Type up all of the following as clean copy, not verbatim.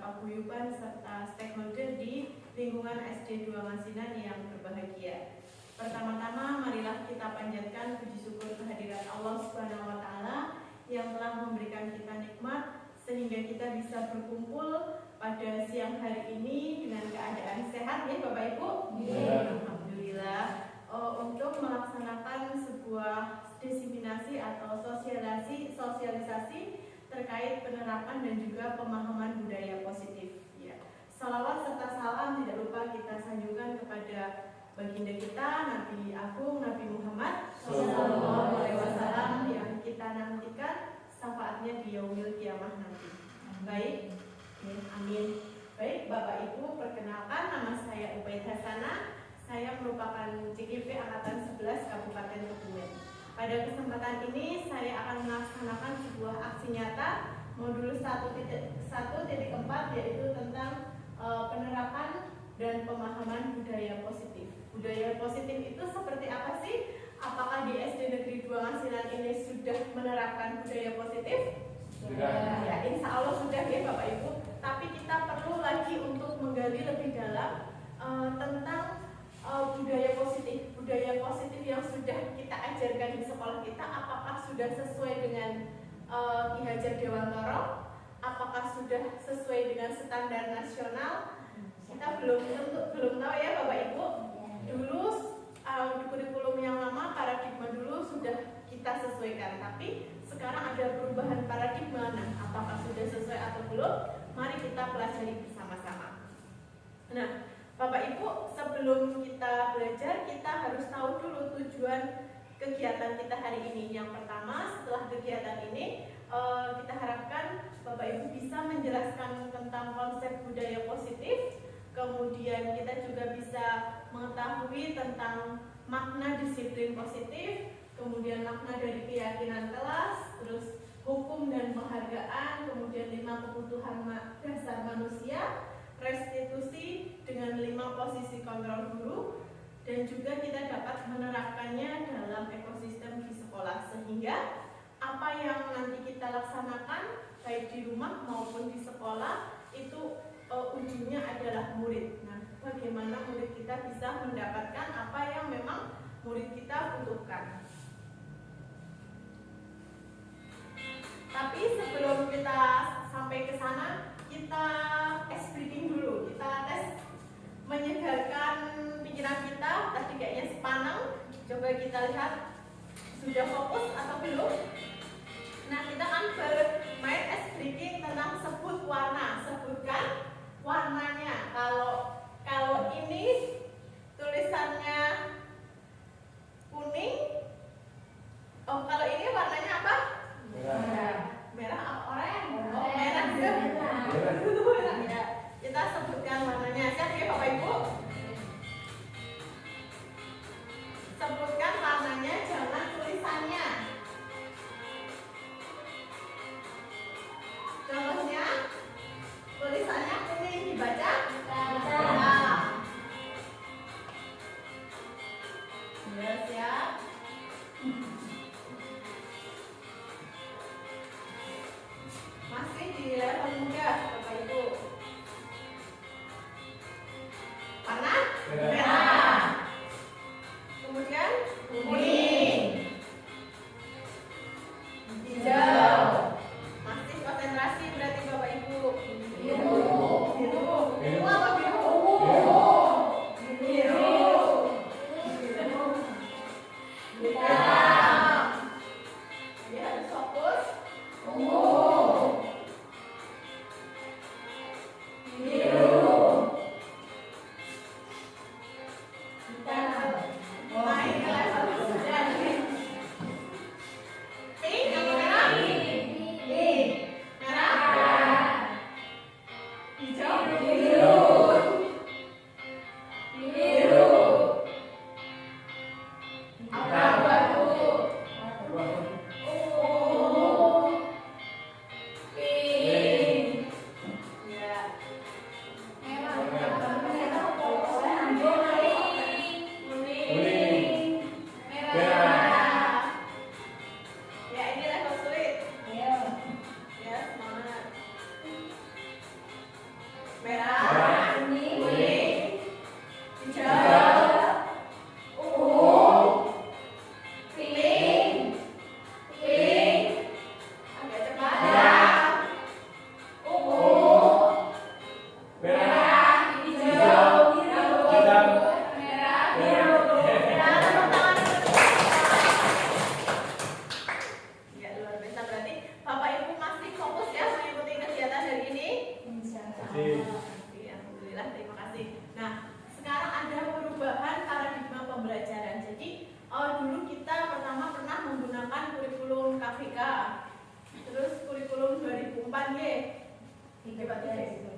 paguyuban serta stakeholder di lingkungan SD 2 Ngasinan yang berbahagia. Pertama-tama marilah kita panjatkan puji syukur kehadirat Allah Subhanahu wa taala yang telah memberikan kita nikmat sehingga kita bisa berkumpul pada siang hari ini dengan keadaan sehat ya Bapak Ibu. Alhamdulillah. Untuk melaksanakan sebuah diseminasi atau sosialisasi terkait penerapan dan juga pemahaman budaya positif. Ya. Salawat serta salam tidak lupa kita sanjungkan kepada baginda kita Nabi Agung Nabi Muhammad Sallallahu Alaihi Wasallam yang kita nantikan syafaatnya di yaumil kiamah nanti. Baik, amin. Baik, Bapak Ibu, perkenalkan nama saya Ubaid Hasanah. Saya merupakan CGP Angkatan 11 Kabupaten Kebumen. Pada kesempatan ini saya akan melaksanakan sebuah aksi nyata modul 1.4 yaitu tentang penerapan dan pemahaman budaya positif. Budaya positif itu seperti apa sih? Apakah di SD Negeri 2 Ngasinan ini sudah menerapkan budaya positif? Sudah. Ya, insya Allah sudah ya Bapak Ibu. Tapi kita perlu lagi untuk menggali lebih dalam tentang budaya positif. Budaya positif yang sudah kita ajarkan di sekolah kita, apakah sudah sesuai dengan Ki Hajar Dewantara? Apakah sudah sesuai dengan standar nasional? Kita belum tahu ya Bapak Ibu. Dulu di kurikulum yang lama, paradigma dulu sudah kita sesuaikan, tapi sekarang ada perubahan paradigma. Nah, apakah sudah sesuai atau belum? Mari kita pelajari bersama-sama. Nah, Bapak Ibu, sebelum kita belajar, kita harus tahu dulu tujuan kegiatan kita hari ini. Yang pertama, setelah kegiatan ini, kita harapkan Bapak Ibu bisa menjelaskan tentang konsep budaya positif. Kemudian kita juga bisa mengetahui tentang makna disiplin positif, kemudian makna dari keyakinan kelas, terus hukum dan penghargaan, kemudian 5 kebutuhan dasar manusia, restitusi dengan 5 posisi kontrol guru, dan juga kita dapat menerapkannya dalam ekosistem di sekolah, sehingga apa yang nanti kita laksanakan baik di rumah maupun di sekolah itu ujungnya adalah murid. Nah, bagaimana murid kita bisa mendapatkan apa yang memang murid kita butuhkan. Tapi sebelum kita sampai ke sana, kita tes breathing dulu. Kita tes menyegarkan pikiran kita. Tadi kayaknya sepanang. Coba kita lihat sudah fokus atau belum. Nah, kita akan bermain ice breaking tentang sebut warna. Sebutkan warnanya. Kalau ini tulisannya kuning. Oh, kalau ini warnanya apa? Merah. Merah apa oranye? Oh, merah juga. Merah. Ya. Kita sebutkan warnanya. Siap ya Bapak Ibu? Sebutkan warnanya, jangan tulisannya. Contohnya, tulisannya kuning dibaca? Nah. Ya, siap. Masih di level muda, Bapak Ibu. merah, kuning, hijau,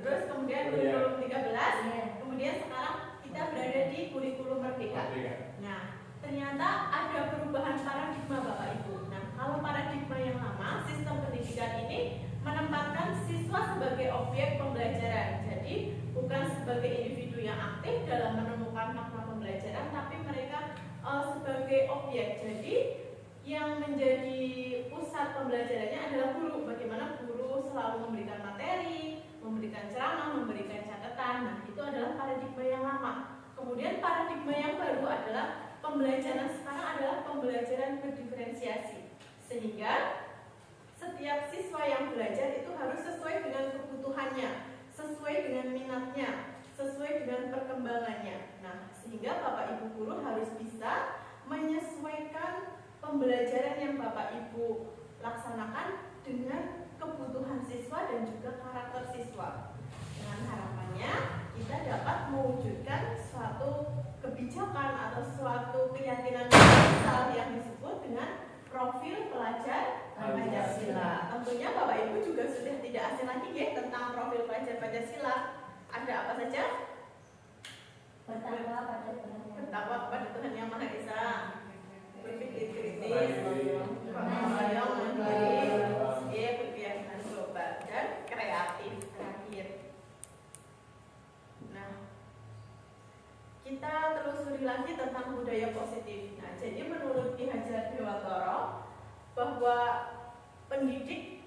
terus kemudian kurikulum 13, kemudian sekarang kita berada di kurikulum Merdeka. Nah, ternyata ada perubahan paradigma Bapak Ibu. Nah, kalau paradigma yang lama, sistem pendidikan ini menempatkan siswa sebagai objek pembelajaran. Jadi, bukan sebagai individu yang aktif dalam menemukan makna pembelajaran, tapi mereka sebagai objek. Jadi, yang menjadi pusat pembelajarannya adalah guru. Bagaimana guru selalu memberikan materi, memberikan ceramah, memberikan catatan. Nah, itu adalah paradigma yang lama. Kemudian paradigma yang baru adalah pembelajaran sekarang adalah pembelajaran berdiferensiasi. Sehingga setiap siswa yang belajar itu harus sesuai dengan kebutuhannya, sesuai dengan minatnya, sesuai dengan perkembangannya. Nah, sehingga Bapak Ibu guru harus bisa menyesuaikan pembelajaran yang Bapak Ibu laksanakan dengan kebutuhan siswa dan juga karakter siswa. Dengan harapannya kita dapat mewujudkan suatu kebijakan atau suatu keyakinan universal yang disebut dengan profil pelajar Pancasila. Tentunya Bapak Ibu juga sudah tidak asing lagi ya tentang profil pelajar Pancasila. Ada apa saja? Bertakwa kepada Tuhan Yang Maha Esa, berpikir kritis, melayang mandiri, berkeyakinan global dan kreatif terakhir. Nah, kita telusuri lagi tentang budaya positif. Nah, jadi menurut Ki Hajar Dewantara bahwa pendidik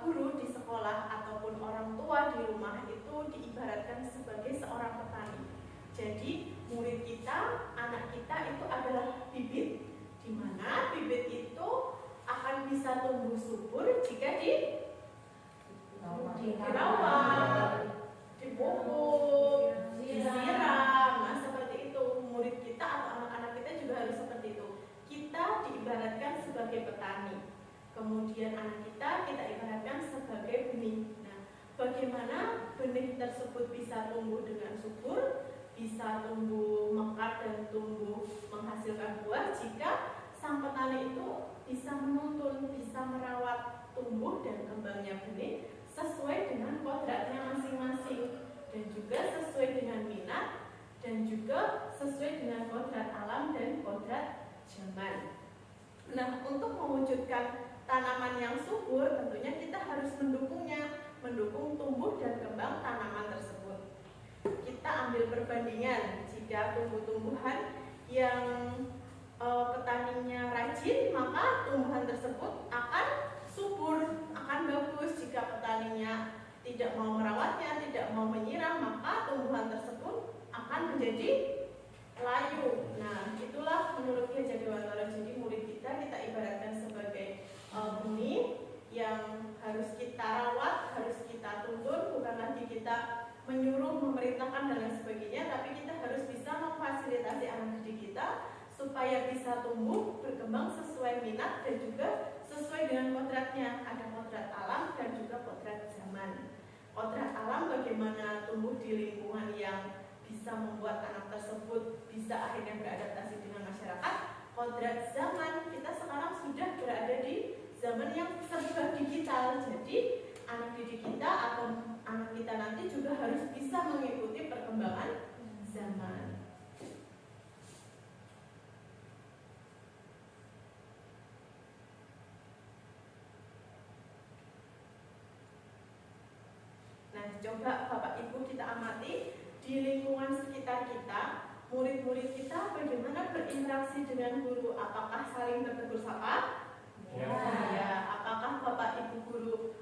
guru di sekolah ataupun orang tua di rumah itu diibaratkan sebagai seorang petani. Jadi murid kita, anak kita itu adalah bibit, di mana bibit itu akan bisa tumbuh subur jika dirawat, dipupuk, disiram. Nah, seperti itu murid kita atau anak-anak kita juga harus seperti itu. Kita diibaratkan sebagai petani, kemudian anak kita ibaratkan sebagai benih. Nah, bagaimana benih tersebut bisa tumbuh dengan subur, bisa tumbuh mekar dan tumbuh menghasilkan buah jika sang petani itu bisa menuntun, bisa merawat tumbuh dan kembangnya benih sesuai dengan kodratnya masing-masing dan juga sesuai dengan minat dan juga sesuai dengan kodrat alam dan kodrat zaman. Nah, untuk mewujudkan tanaman yang subur tentunya kita harus mendukungnya, mendukung tumbuh dan kembang tanaman tersebut. Kita ambil perbandingan, jika tumbuh-tumbuhan yang petaninya rajin, maka tumbuhan tersebut akan subur, akan bagus. Jika petaninya tidak mau merawatnya, tidak mau menyiram, maka tumbuhan tersebut akan menjadi layu. Nah, itulah menurut Ki Hajar Dewantara. Jadi murid kita ibaratkan sebagai benih yang harus kita rawat, harus kita tuntun, bukan lagi kita menyuruh, memerintahkan dan lain sebagainya, tapi kita harus bisa memfasilitasi anak didik kita supaya bisa tumbuh, berkembang sesuai minat dan juga sesuai dengan kodratnya. Ada kodrat alam dan juga kodrat zaman. Kodrat alam bagaimana tumbuh di lingkungan yang bisa membuat anak tersebut bisa akhirnya beradaptasi dengan masyarakat. Kodrat zaman, kita sekarang sudah berada di zaman yang serba digital. Jadi anak didik kita atau anak kita nanti juga harus bisa mengikuti perkembangan zaman. Nah, coba Bapak Ibu kita amati di lingkungan sekitar kita, murid-murid kita bagaimana berinteraksi dengan guru. Apakah saling bertegur sapa? Ya. Apakah Bapak Ibu guru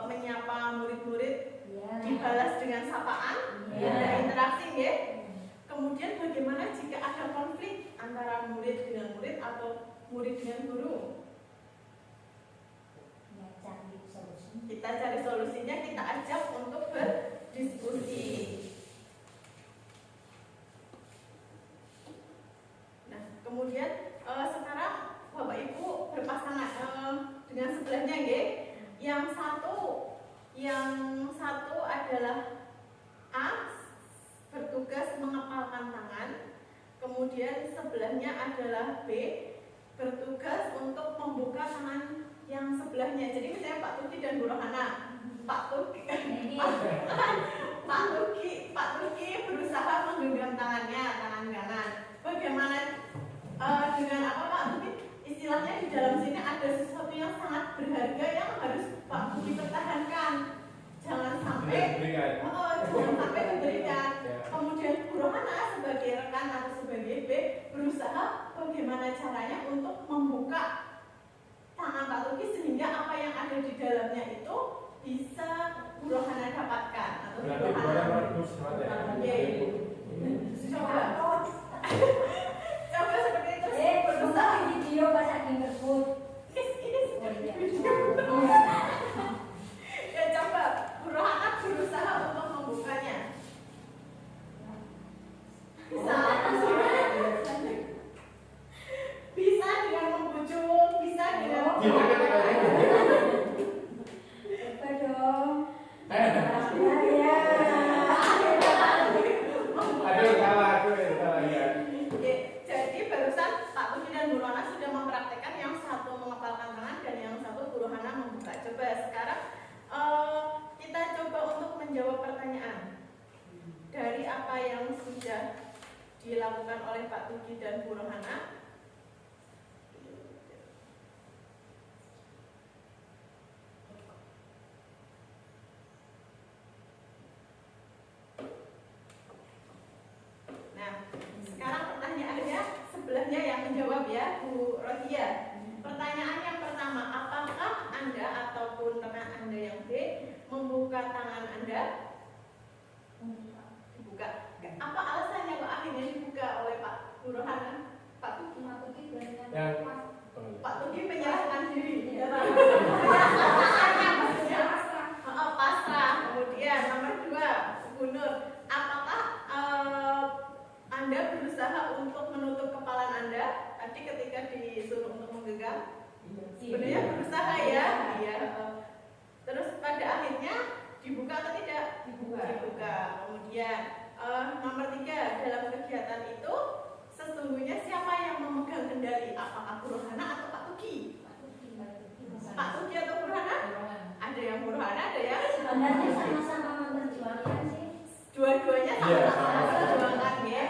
menyapa murid-murid di dibalas dengan sapaan, ada interaksi ya. Kemudian bagaimana jika ada konflik antara murid dengan murid atau murid dengan guru? Kita cari solusinya, kita ajak untuk berdiskusi. Nah, kemudian sekarang Bapak Ibu berpasangan dengan sebelahnya ya. Yang satu adalah A, bertugas mengepalkan tangan. Kemudian sebelahnya adalah B, bertugas untuk membuka tangan yang sebelahnya. Jadi misalnya Pak Tuki dan Bu Rohana, Pak Tuki berusaha menggenggam tangannya, tangan kanan. Bagaimana dengan apa Pak Tuki? Istilahnya di dalam sini ada sesuatu yang sangat berharga yang harus Pak Tuki pertahankan. Jangan sampai diberikan. Kemudian Bu Rohana sebagai rekan atau sebagai B berusaha bagaimana caranya untuk membuka tangan Pak Tuki sehingga apa yang ada di dalamnya itu bisa Bu Rohana dapatkan atau Bu Rohana. Coba seperti itu. Berusaha video pas lagi ngerebut. Ya coba Bu Rohana berusaha untuk membukanya. Bisa dengan membujuk, bisa dengan Coba dong. Jadi barusan Pak Tuki dan Bu Rohana sudah mempraktekkan, yang satu mengepalkan tangan dan yang satu Bu Rohana membuka. Coba sekarang kita coba untuk menjawab pertanyaan dari apa yang sudah dilakukan oleh Pak Tuki dan Bu Rohana. Nah, sekarang pertanyaannya sebelahnya yang menjawab ya, Bu Rodia. Pertanyaan yang pertama, apakah Anda ataupun rekan Anda yang B membuka tangan Anda? Dibuka. Apa alasannya kok akhirnya dibuka oleh Pak Bu Rohana? Pak Tuki menyerahkan diri. Pasrah. Kemudian nomor 2, Bu Nur, apakah Anda berusaha untuk menutup kepala Anda tadi ketika disuruh untuk menggenggam? Sebenarnya berusaha ya. Iya. Terus pada akhirnya dibuka atau tidak? Dibuka. Kemudian nomor 3, dalam kegiatan itu sesungguhnya siapa yang memegang kendali? Apakah Bu Rohana atau Pak Tuki? Pak Tuki atau Bu Rohana? Ada yang Bu Rohana, ada yang Sebenarnya sama-sama memperjuangkan sih. Dua-duanya sama-sama memperjuangkan ya.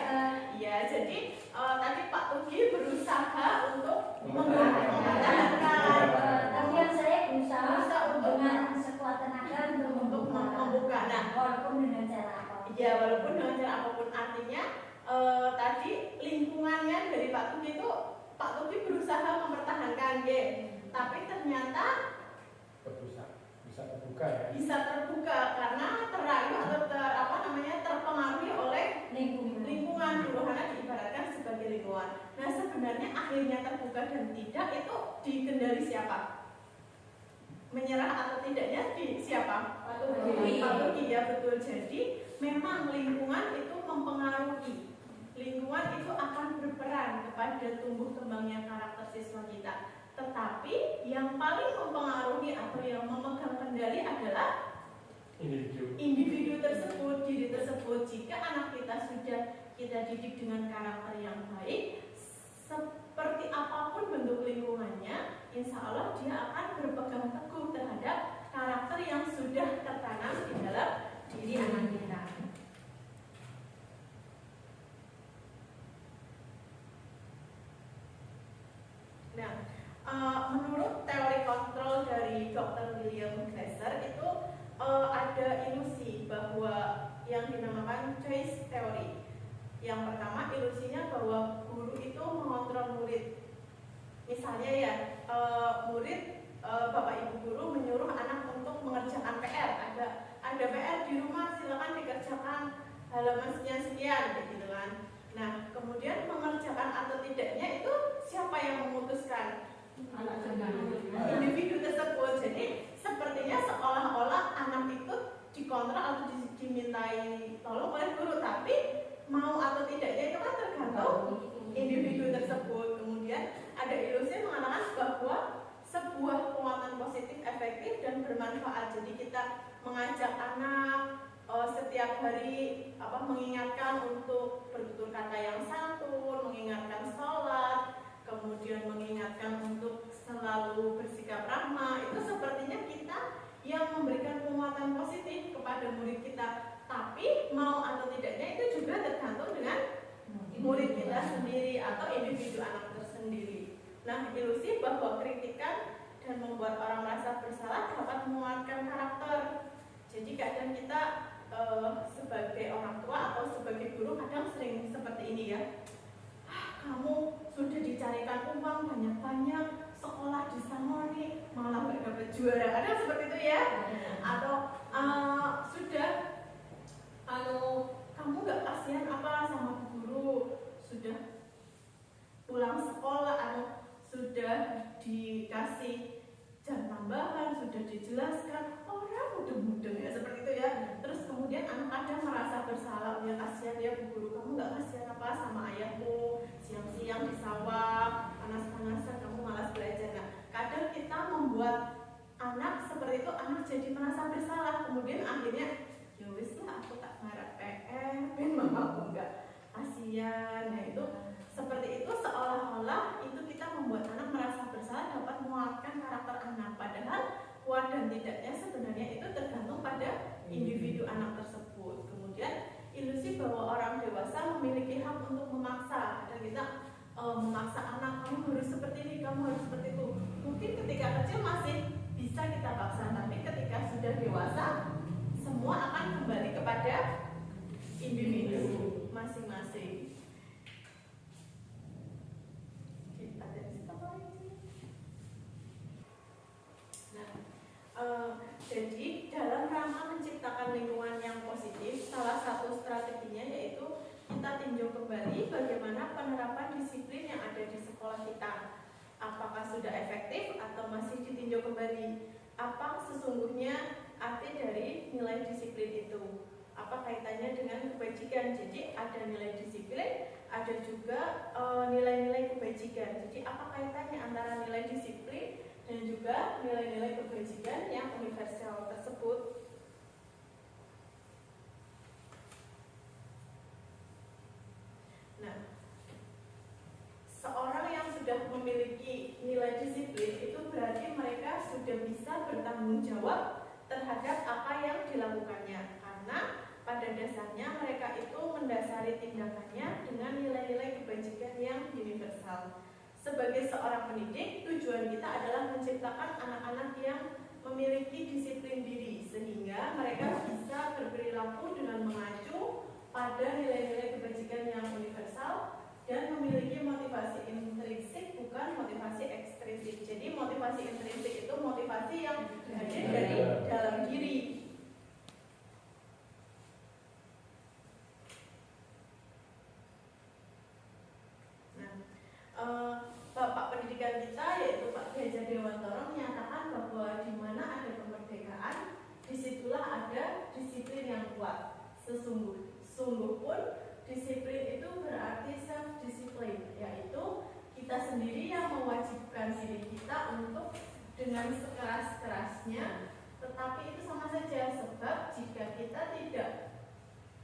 Iya, jadi tadi Pak Tuki berusaha untuk mempertahankan. Tapi yang saya berusaha dengan sekuat tenaga untuk membuka. Nah, walaupun dengan cara apa? Ya, walaupun dengan cara apapun, artinya tadi lingkungannya dari Pak Tuki itu Pak Tuki berusaha mempertahankan ya. Tapi ternyata bisa terbuka karena terayu atau terpengaruhi oleh lingkungan. Bu Rohana diibaratkan sebagai lingkungan. Nah, sebenarnya akhirnya terbuka dan tidak itu dikendali siapa? Menyerah atau tidaknya di siapa? Pak Tuki ya, betul. Jadi memang lingkungan itu mempengaruhi. Lingkungan itu akan berperan kepada tumbuh kembangnya karakter siswa kita. Tetapi yang paling mempengaruhi atau yang memegang kendali adalah individu tersebut, diri tersebut. Jika anak kita sudah kita didik dengan karakter yang baik, seperti apapun bentuk lingkungannya, insya Allah dia akan berpegang teguh terhadap karakter yang sudah tertanam di dalam diri anak kita. Nah, menurut teori kontrol dari Dr. William Glasser itu ada ilusi bahwa yang dinamakan choice theory. Yang pertama, ilusinya bahwa guru itu mengontrol murid. Misalnya ya, murid, bapak ibu guru menyuruh anak untuk mengerjakan PR. Ada ada PR di rumah, silakan dikerjakan halaman sekian-sekian, gitu kan. Nah, kemudian mengerjakan atau tidaknya itu siapa yang memutuskan? Individu tersebut. Jadi sepertinya seolah-olah anak itu dikontrak atau dimintai tolong oleh guru, tapi mau atau tidaknya itu kan tergantung individu tersebut. Kemudian ada ilusi mengatakan bahwa sebuah penguatan positif, efektif dan bermanfaat. Jadi kita mengajak anak setiap hari mengingatkan untuk bertutur kata yang santun, mengingatkan sholat, kemudian mengingatkan untuk selalu bersikap ramah. Itu sepertinya kita yang memberikan penguatan positif kepada murid kita. Tapi mau atau tidaknya itu juga tergantung dengan murid kita sendiri atau individu anak tersendiri. Nah, ilusi bahwa kritikan dan membuat orang merasa bersalah dapat menguatkan karakter. Jadi kadang kita sebagai orang tua atau sebagai guru kadang sering seperti ini ya. Kamu sudah dicarikan uang banyak-banyak, sekolah di sana nih malah nggak dapat juara. Ada seperti itu ya? Atau sudah kamu nggak kasihan apa sama guru, sudah pulang sekolah atau sudah dikasih jam tambahan, sudah dijelaskan orang mudeng-mudeng ya, seperti itu ya. Terus kemudian anak kadang merasa bersalah, ya kasihan ya bu guru, kamu nggak kasihan apa sama ayahmu, siang-siang di sawah panas-panasan kamu malas belajar. Nah, kadang kita membuat anak seperti itu, anak jadi merasa bersalah, kemudian akhirnya ya wis lah aku tak ngarep PR, ben mamaku enggak kasihan. Nah itu seperti itu seolah-olah itu kita membuat anak merasa bersalah dapat menguatkan karakter anak, padahal kuat dan tidaknya sebenarnya itu tergantung pada individu anak tersebut. Kemudian ilusi bahwa orang dewasa memiliki hak untuk memaksa. Ada kita memaksa anak, kamu harus seperti ini, kamu harus seperti itu. Mungkin ketika kecil masih bisa kita paksa, tapi ketika sudah dewasa semua akan kembali kepada individu masing-masing. Jadi dalam rangka menciptakan lingkungan yang positif, salah satu strateginya yaitu kita tinjau kembali bagaimana penerapan disiplin yang ada di sekolah kita. Apakah sudah efektif atau masih ditinjau kembali? Apa sesungguhnya arti dari nilai disiplin itu? Apa kaitannya dengan kebajikan? Jadi ada nilai disiplin, ada juga nilai-nilai kebajikan. Jadi apa kaitannya antara nilai disiplin dan juga nilai-nilai kebajikan yang universal tersebut? Nah, seorang yang sudah memiliki nilai disiplin itu berarti mereka sudah bisa bertanggung jawab terhadap apa yang dilakukannya, karena pada dasarnya mereka itu mendasari tindakannya dengan nilai-nilai kebajikan yang universal. Sebagai seorang pendidik, tujuan kita adalah menciptakan anak-anak yang memiliki disiplin diri sehingga mereka bisa berperilaku dengan mengacu pada nilai-nilai kebajikan yang universal dan memiliki motivasi intrinsik bukan motivasi ekstrinsik. Jadi motivasi intrinsik itu motivasi yang hadir dari dalam diri. Bapak pendidikan kita yaitu Pak Ki Hajar Dewantoro menyatakan bahwa di mana ada kemerdekaan, disitulah ada disiplin yang kuat. Sungguh pun disiplin itu berarti self-disiplin, yaitu kita sendiri yang mewajibkan diri kita untuk dengan sekeras-kerasnya, tetapi itu sama saja, sebab jika kita tidak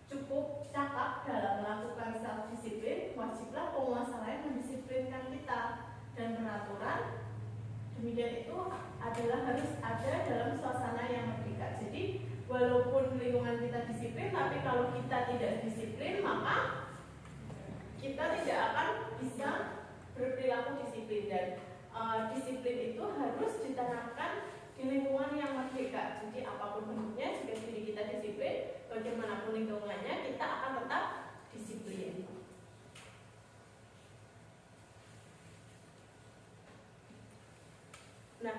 cukup cakap dalam melakukan self-disiplin, wajiblah penguasa lain mendisiplinkan kita. Dan peraturan demikian itu adalah harus ada dalam suasana yang merdeka. Jadi walaupun lingkungan kita disiplin, tapi kalau kita tidak disiplin, maka kita tidak akan bisa berperilaku disiplin. Dan disiplin itu harus ditanamkan di lingkungan yang merdeka. Jadi apapun bentuknya, jika diri kita disiplin, bagaimanapun lingkungannya, kita akan tetap disiplin. Nah,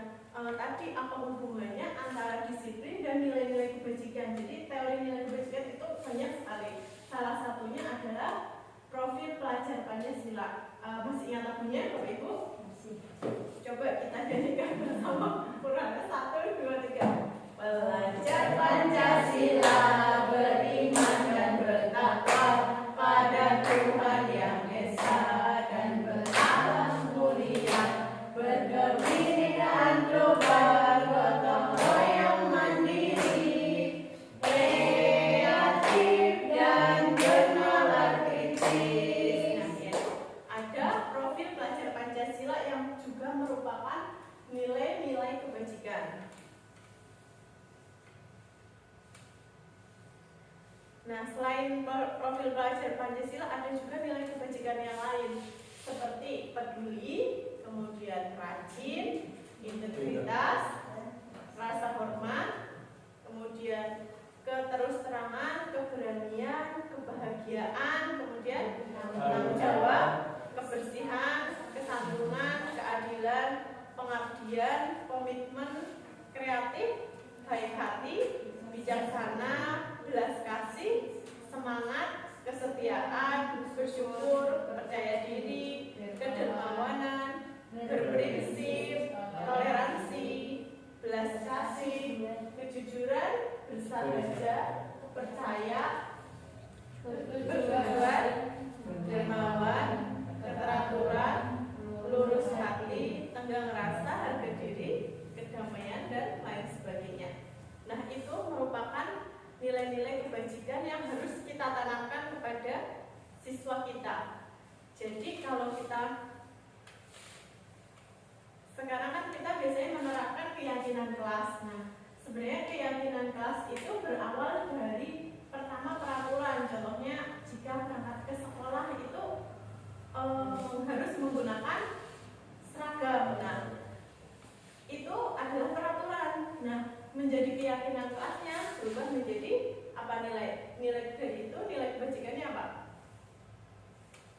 tadi apa hubungannya antara disiplin dan nilai-nilai kebajikan? kebajikan. Jadi teori nilai kebajikan itu banyak sekali. Salah satunya adalah profil pelajar Pancasila. Masih ingat lagunya Bapak Ibu? Coba kita nyanyikan bersama. Kurang 1, 2, 3. Pelajar Pancasila beriman dan bertakwa pada Tuhan Yang Esa dan beralam mulia, berdiri dan global, gotong royong mandiri, kreatif dan bernalar kritis. Ada profil pelajar Pancasila yang juga merupakan nilai-nilai kebajikan. Nah, selain profil pelajar Pancasila, ada juga nilai kebajikan yang lain, seperti peduli, kemudian rajin, integritas, rasa hormat, kemudian keterus-terangan, keberanian, kebahagiaan, kemudian tanggung jawab, kebersihan, kesantunan, keadilan, pengabdian, komitmen, kreatif, baik hati, bijaksana, belas kasih, semangat, kesetiaan, bersyukur, percaya diri, kedermawanan, berprinsip, toleransi, belas kasih, kejujuran, bersahaja, percaya, bertujuan, dermawan, keteraturan, lurus hati, tenggang rasa, harga diri, kedamaian, dan lain sebagainya. Nah, itu merupakan nilai-nilai kebajikan yang harus kita tanamkan kepada siswa kita. Jadi kalau kita sekarang kan kita biasanya menerapkan keyakinan kelas. Nah, sebenarnya keyakinan kelas itu berawal dari pertama peraturan. Contohnya jika berangkat ke sekolah itu harus menggunakan seragam. Nah, itu adalah peraturan. Nah, menjadi keyakinan kelasnya berubah menjadi apa nilai dari itu nilai kebajikannya apa?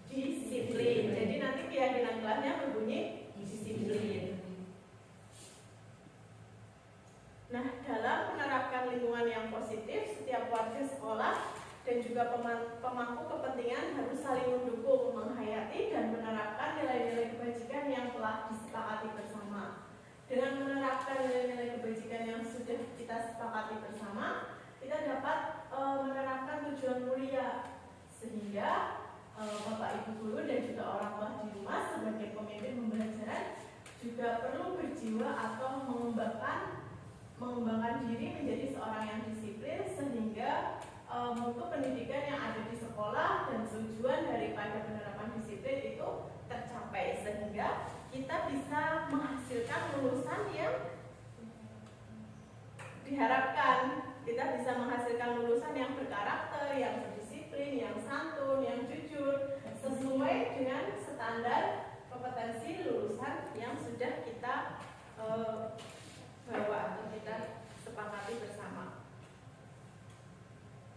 Disiplin. Jadi nanti keyakinan kelasnya berbunyi disiplin. Nah, dalam menerapkan lingkungan yang positif, setiap warga sekolah dan juga pemangku kepentingan harus saling mendukung, menghayati dan menerapkan nilai-nilai kebajikan yang telah disepakati bersama. Dengan menerapkan nilai-nilai kebajikan yang sudah kita sepakati bersama, kita dapat menerapkan tujuan mulia, sehingga Bapak Ibu guru dan juga orang tua di rumah sebagai pemimpin pembelajaran juga perlu berjiwa atau mengembangkan diri menjadi seorang yang disiplin, sehingga mutu pendidikan yang ada di sekolah dan tujuan daripada penerapan disiplin itu tercapai, sehingga kita bisa menghasilkan lulusan yang diharapkan. Kita bisa menghasilkan lulusan yang berkarakter, yang berdisiplin, yang santun, yang jujur, sesuai dengan standar kompetensi lulusan yang sudah kita bawa atau kita sepakati bersama.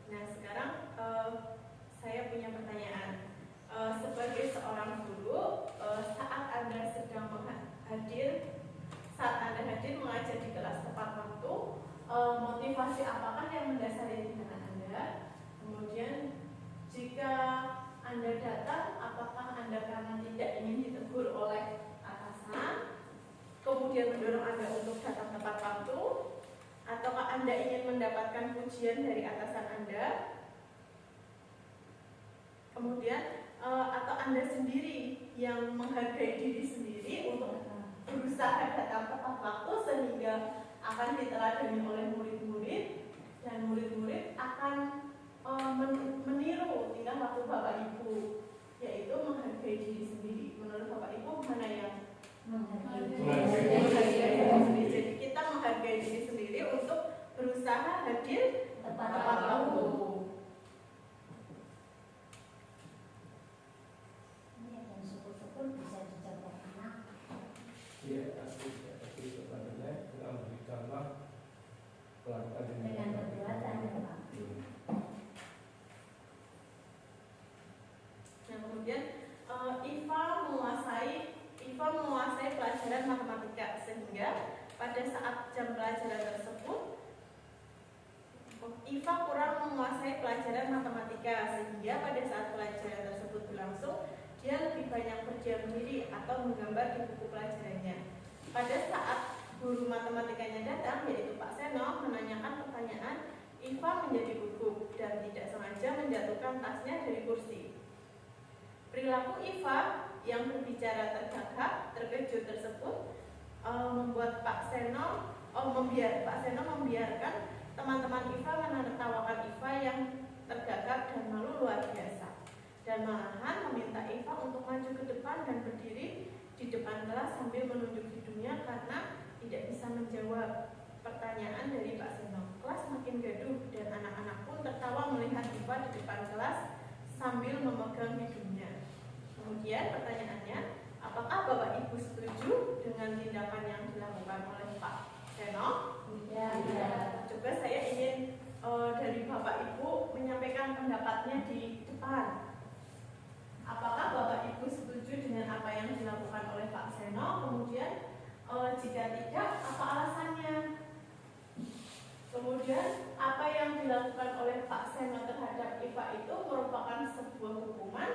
Nah, sekarang saya punya pertanyaan. Sebagai seorang guru, saat Anda hadir mengajar di kelas tepat waktu, motivasi apakah yang mendasari tindakan Anda? Kemudian jika Anda datang, apakah Anda karena tidak ingin ditegur oleh atasan, kemudian mendorong Anda untuk datang tepat waktu, ataukah Anda ingin mendapatkan pujian dari atasan Anda? Kemudian atau Anda sendiri yang menghargai diri sendiri untuk berusaha datang tepat waktu, sehingga akan diteladani oleh murid-murid, dan murid-murid akan meniru tingkah laku Bapak Ibu, yaitu menghargai diri sendiri. Menurut Bapak Ibu mana yang menghargai diri sendiri? Jadi kita menghargai diri sendiri untuk berusaha hadir tepat waktu. Iya, tapi sebenarnya kita memberikanlah pelanggan dengan perbuatan ya Pak. Nah, kemudian IFA menguasai pelajaran matematika, sehingga pada saat jam pelajaran tersebut menguasai pelajaran matematika, sehingga pada saat pelajaran tersebut berlangsung, dia lebih banyak berdiam diri atau menggambar di buku pelajarannya. Pada saat guru matematikanya datang, yaitu Pak Seno, menanyakan pertanyaan, Iva menjadi gugup dan tidak sengaja menjatuhkan tasnya dari kursi. Perilaku Iva yang berbicara tergagap, terkejut tersebut membuat Pak Seno membiarkan teman-teman Iva menertawakan Iva yang tergagap dan malu luar biasa, dan malahan meminta Iva untuk maju ke depan dan berdiri di depan kelas sambil menunjuk hidungnya karena tidak bisa menjawab pertanyaan dari Pak Seno. Kelas makin gaduh dan anak-anak pun tertawa melihat Iva di depan kelas sambil memegang hidungnya. Kemudian pertanyaannya, apakah Bapak Ibu setuju dengan tindakan yang dilakukan oleh Pak Seno? Ya. Coba saya ingin dari Bapak Ibu menyampaikan pendapatnya di depan. Apakah Bapak Ibu setuju dengan apa yang dilakukan oleh Pak Seno? Kemudian jika tidak, apa alasannya? Kemudian apa yang dilakukan oleh Pak Seno terhadap Iva itu merupakan sebuah hukuman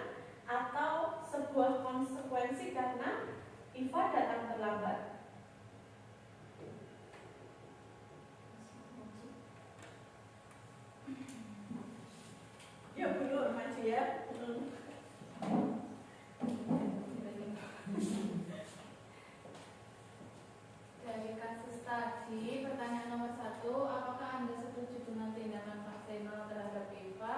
atau sebuah konsekuensi karena Iva datang terlambat? Ya, Bu Nur, maju ya. Dari kasus tadi, pertanyaan nomor 1, apakah Anda setuju dengan tindakan Pak Seno terhadap Iva?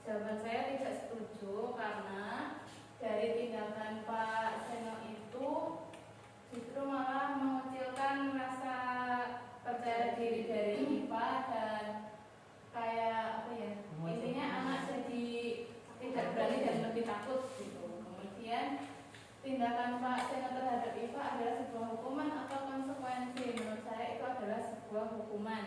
Jawaban saya tidak setuju, karena dari tindakan Pak Seno itu justru malah mengecilkan rasa percaya diri dari Iva, dan kayak apa ya, intinya anak jadi tidak berani dan lebih takut gitu. Kemudian tindakan Pak Seno terhadap Iva adalah sebuah hukuman atau konsekuensi. Menurut saya itu adalah sebuah hukuman,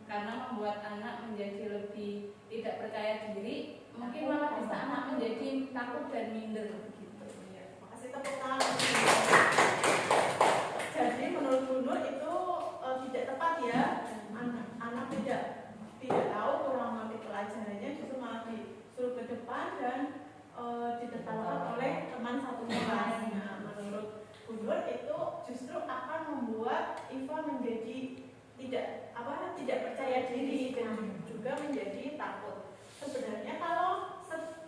karena membuat anak menjadi lebih tidak percaya diri, mungkin malah bisa anak menjadi takut dan minder gitu. Ya, makasih, tepuk tangan. Jadi menurut Bu Nur itu tidak tepat ya, anak tidak tahu kurang mati pelajarannya, justru malah disuruh ke depan dan ditertawakan oleh teman satu kelas. Nah, menurut Bu Nur itu justru akan membuat Iva menjadi tidak percaya diri dan juga menjadi takut. Sebenarnya kalau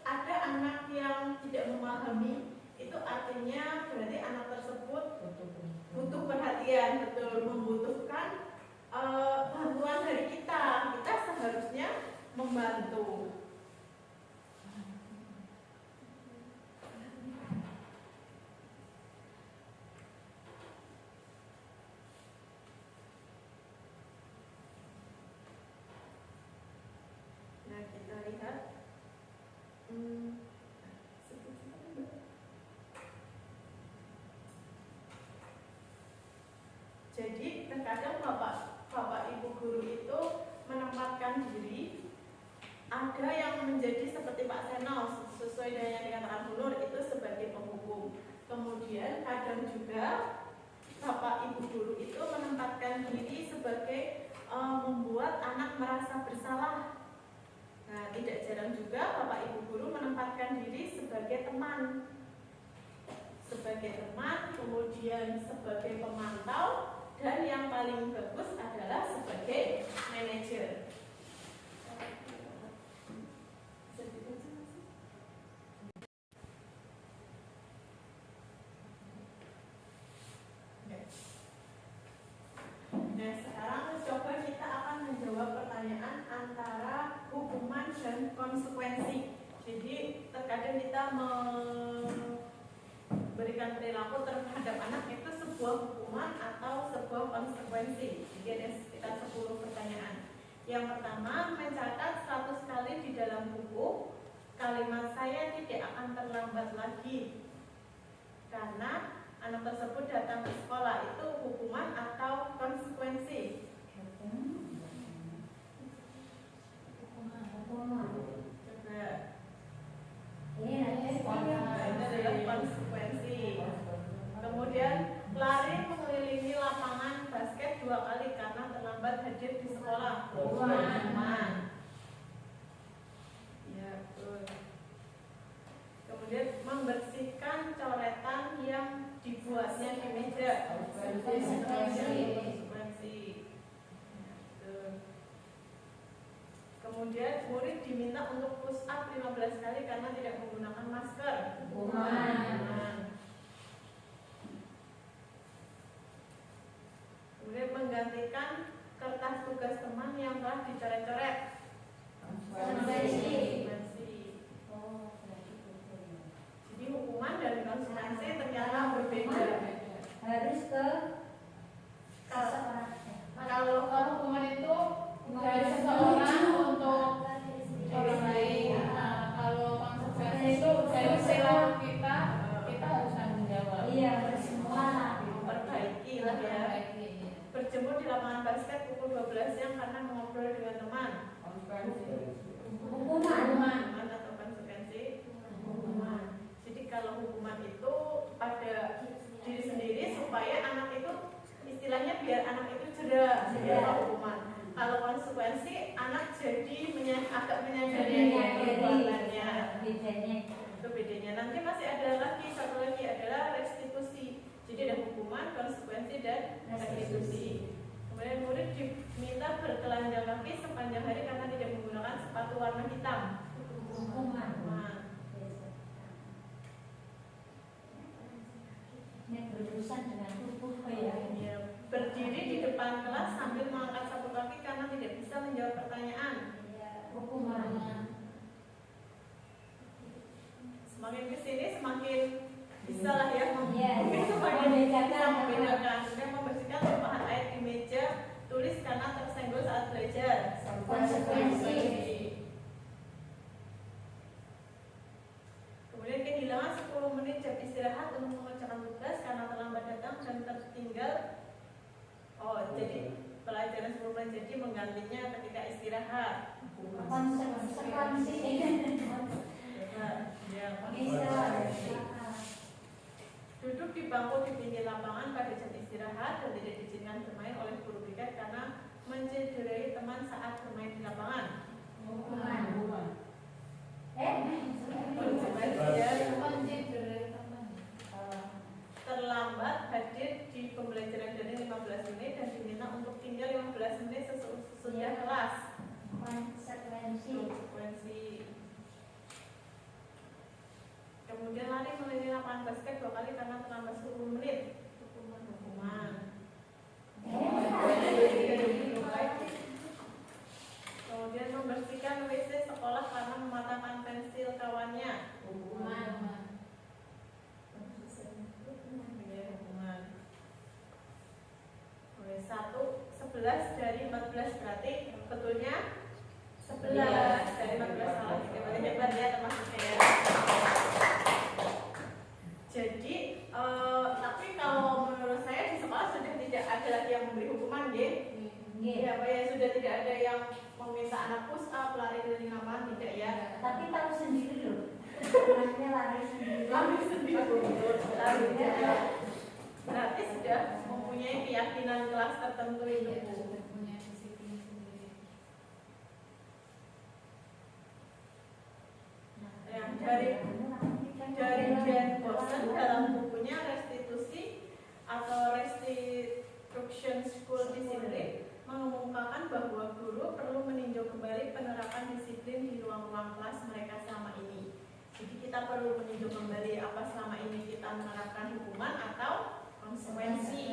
ada anak yang tidak memahami, itu artinya berarti anak tersebut butuh perhatian, betul, membutuhkan bantuan dari kita. Kita seharusnya membantu. Nah, kita lihat jadi terkadang Bapak Ibu guru itu menempatkan diri, ada yang menjadi seperti Pak Seno, sesuai dengan yang dikatakan Bu Nur, itu sebagai penghukum. Kemudian kadang juga Bapak Ibu guru itu menempatkan diri sebagai membuat anak merasa bersalah. Nah, tidak jarang juga Bapak Ibu guru menempatkan diri sebagai teman, kemudian sebagai pemantau, dan yang paling bagus adalah sebagai manajer. Nah, sekarang coba kita akan menjawab pertanyaan antara hukuman dan konsekuensi. Jadi terkadang kita memberikan perilaku terhadap anak itu sebuah hukuman atau sebuah konsekuensi. Jadi ada sekitar 10 pertanyaan. Yang pertama, mencatat 100 kali di dalam buku kalimat "saya tidak akan terlambat lagi" karena anak tersebut datang ke sekolah. Itu hukuman atau konsekuensi? Coba. Ini adalah konsekuensi. Kemudian lari mengelilingi lapangan basket 2 kali karena terlambat hadir di sekolah. Hukuman. Kemudian murid diminta untuk push up 15 kali karena tidak menggunakan masker. Kemudian menggantikan kertas tugas teman yang telah dicoret-coret. Jadi hukuman dan konsekuensi ternyata berbeda. Harus ke Kalau hukuman itu dari seseorang untuk orang lain. Nah, kalau konsekuensi itu dari perilaku kita harus tanggung jawab. iya semua memperbaiki lah ya. Berjemur di lapangan basket pukul 12 siang karena mengobrol dengan teman. hukuman. Hukuman atau konsekuensi? Hukuman. Jadi kalau hukuman itu pada diri sendiri supaya anak itu istilahnya biar anak itu jeda hukuman. Kalau konsekuensi anak jadi agak menyadari perbuatannya. Bedanya Itu bedanya. Nanti masih ada lagi satu lagi adalah restitusi. Jadi ada hukuman, konsekuensi dan restitusi. Kemudian murid diminta bertelanjang kaki sepanjang hari karena tidak menggunakan sepatu warna hitam. hukuman. Ini berurusan dengan tubuh ya. Ya, berdiri di depan kelas sambil mengangkat satu kaki karena tidak bisa menjawab pertanyaan. Hukuman. Semakin kesini semakin bisa lah ya Iya, semakin membedakan. membedakan. Kemudian membersihkan tumpahan air di meja tulis karena tersenggol saat belajar. Konsekuensi. Kemudian kehilangan 10 menit jam istirahat untuk mengerjakan tugas karena terlambat datang dan tertinggal. Jadi pelajaran 10 menit jadi menggantinya ketika istirahat. Konsekuensi. Ya, Bisa. duduk di bangku di pinggir lapangan pada jam istirahat dan tidak diizinkan bermain oleh guru privat karena mencederai teman saat bermain di lapangan. Hukuman. Terlambat hadir di pembelajaran daring 15 menit dan diminta untuk tinggal 15 menit sesudah kelas. Konsekuensi. Kemudian lari mengelilingi lapangan basket 2 kali karena terlambat 10 menit. Hukuman. Kemudian membersihkan WC sekolah karena mematahkan pensil kawannya. Hukuman. Oke, 11 dari 14 berarti betulnya 11 dari 14 salah. Hebat hebat ya termasuk saya. Jadi tapi kalau menurut saya di sekolah sudah tidak ada lagi yang memberi hukuman, ya, Pak ya, sudah tidak ada yang meminta anak push up, lari keliling lapangan, tidak ya. Tapi tahu sendiri loh. Anaknya lari sendiri. Berarti sudah mempunyai keyakinan kelas tertentu itu. Punya disiplin sendiri. Yang dari Jan Bosen dalam bukunya Restitusi atau Restitution School Discipline mengemukakan bahwa guru perlu meninjau kembali penerapan disiplin di ruang-ruang kelas mereka selama ini. Jadi kita perlu meninjau kembali apa selama ini kita menerapkan hukuman atau konsekuensi.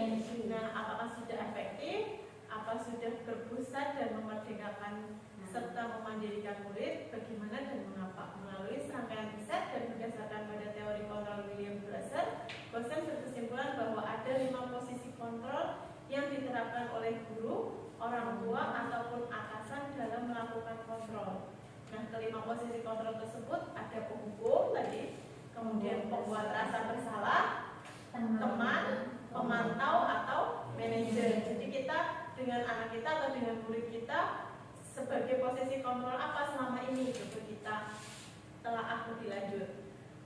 Nah, apakah sudah efektif, apa sudah berpusat dan memerdekakan serta memandirikan murid, bagaimana dan mengapa. Melalui serangkaian riset dan berdasarkan pada teori kontrol William Glasser, Bosen berkesimpulan bahwa ada 5 posisi kontrol yang diterapkan oleh guru, orang tua, ataupun atasan dalam melakukan kontrol. Nah, kelima posisi kontrol tersebut ada penghukum tadi, kemudian pembuat rasa bersalah, teman, pemantau, atau manajer. Jadi kita dengan anak kita atau dengan murid kita sebagai posisi kontrol apa selama ini itu kita telah lebih lanjut.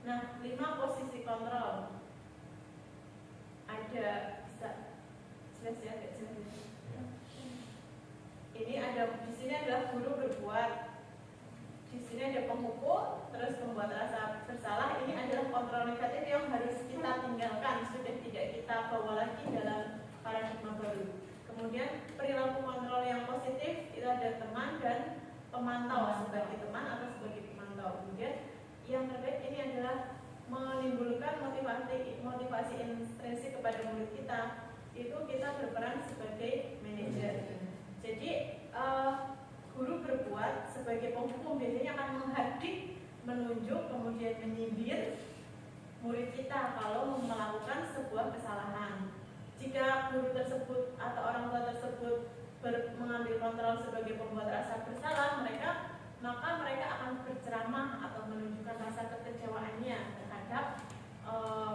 Nah, 5 posisi kontrol ada bisa jelas ya, ini ada di sini adalah guru berbuat, di sini ada penghukum, terus membuat rasa bersalah. Ini adalah kontrol negatif yang harus kita tinggalkan, sudah tidak kita bawa lagi dalam paradigma baru. Kemudian perilaku kontrol yang positif itu ada teman dan pemantau, sebagai teman atau sebagai pemantau. Kemudian yang terbaik ini adalah menimbulkan motivasi intrinsik kepada murid kita. Itu kita berperan sebagai manajer. Jadi guru berbuat sebagai penghukum, biasanya akan menghadik, menunjuk, kemudian menyindir murid kita kalau melakukan sebuah kesalahan. Jika guru tersebut atau orang tua tersebut mengambil kontrol sebagai pembuat rasa bersalah maka mereka akan berceramah atau menunjukkan rasa kekecewaannya terhadap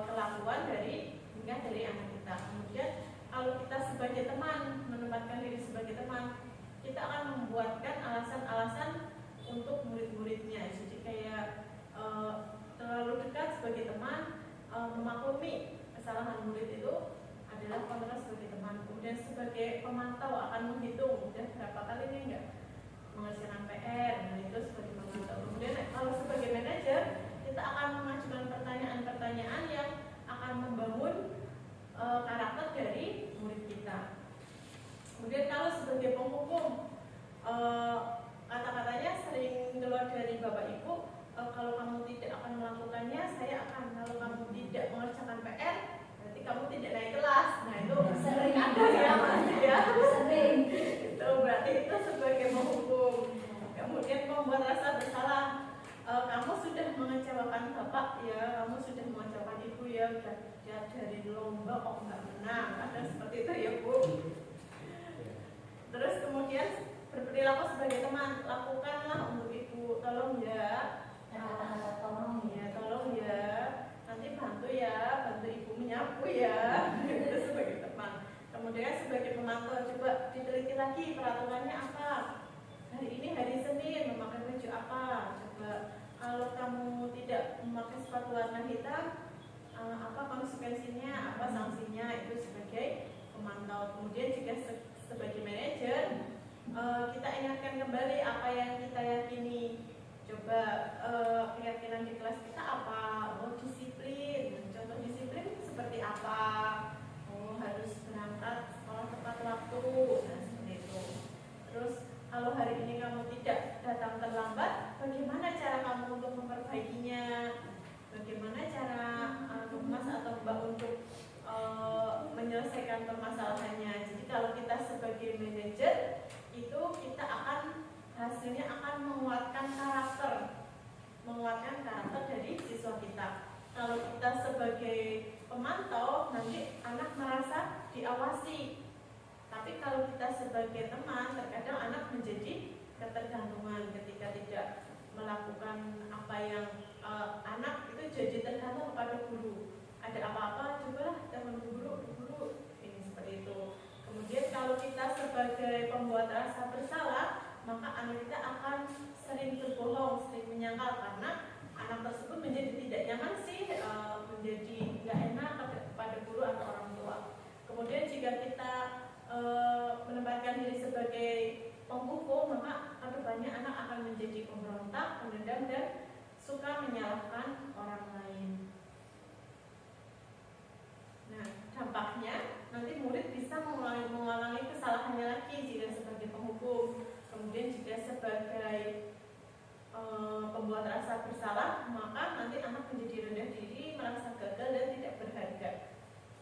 kelakuan dari anak kita. Kemudian kalau kita sebagai teman, menempatkan diri sebagai teman, kita akan membuatkan alasan-alasan untuk murid-muridnya. Jadi kayak terlalu dekat sebagai teman, memaklumi kesalahan murid itu adalah kontrol sebagai teman. Kemudian sebagai pemantau akan menghitung udah berapa kali nih enggak mengerjakan PR, nah itu sebagai pemantau. Kemudian kalau sebagai manajer, kita akan mengajukan pertanyaan-pertanyaan yang akan membangun karakter dari murid kita. Kemudian kalau sebagai penghukum, kata-katanya sering keluar dari Bapak Ibu, kalau kamu tidak akan melakukannya, saya akan. Kalau kamu tidak mengerjakan PR, berarti kamu tidak naik kelas. Nah itu sering ada ya Mas ya. Sering. Itu berarti itu sebagai penghukum. Kemudian membuat rasa bersalah. Kamu sudah mengecewakan Bapak ya, kamu sudah mengecewakan Ibu ya, dari lomba kok nggak menang. Ada seperti itu ya Bu. Terus kemudian berperilaku sebagai teman, lakukanlah untuk Ibu, tolong ya. Tolong ya, nanti bantu Ibu menyapu ya. Itu sebagai teman. Kemudian sebagai pemantau, coba diteliti lagi peraturannya apa. Hari ini hari Senin memakai baju apa? Coba kalau kamu tidak memakai sepatu warna hitam, apa konsekuensinya, apa sanksinya? Itu sebagai pemantau. Kemudian jika sebagai manajer, kita ingatkan kembali apa yang kita yakini. Coba keyakinan di kelas kita apa? Oh disiplin. Contoh disiplin seperti apa? Oh harus berangkat sekolah tepat waktu. Nah seperti itu. Terus kalau hari ini kamu tidak datang terlambat, bagaimana cara kamu untuk memperbaikinya? Bagaimana cara Mas atau Mbak untuk menyelesaikan permasalahannya? Jadi kalau kita sebagai manajer itu kita hasilnya akan menguatkan karakter dari siswa kita. Kalau kita sebagai pemantau, nanti anak merasa diawasi. Tapi kalau kita sebagai teman, terkadang anak menjadi ketergantungan ketika tidak melakukan apa yang anak itu jadi tergantung kepada guru. Ada apa-apa, cobalah teman guru ini seperti itu. Kemudian kalau kita sebagai pembuat rasa bersalah, maka anak kita akan sering berbohong, sering menyangkal karena anak tersebut menjadi tidak nyaman menjadi nggak enak kepada guru atau orang tua. Kemudian jika kita menempatkan diri sebagai penghukum, maka kedepannya anak akan menjadi pemberontak, pendendam dan suka menyalahkan orang lain. Nah, dampaknya nanti murid bisa mengulangi kesalahannya lagi jika sebagai penghukum. Kemudian jika sebagai pembuat rasa bersalah, maka nanti anak menjadi rendah diri, merasa gagal dan tidak berharga.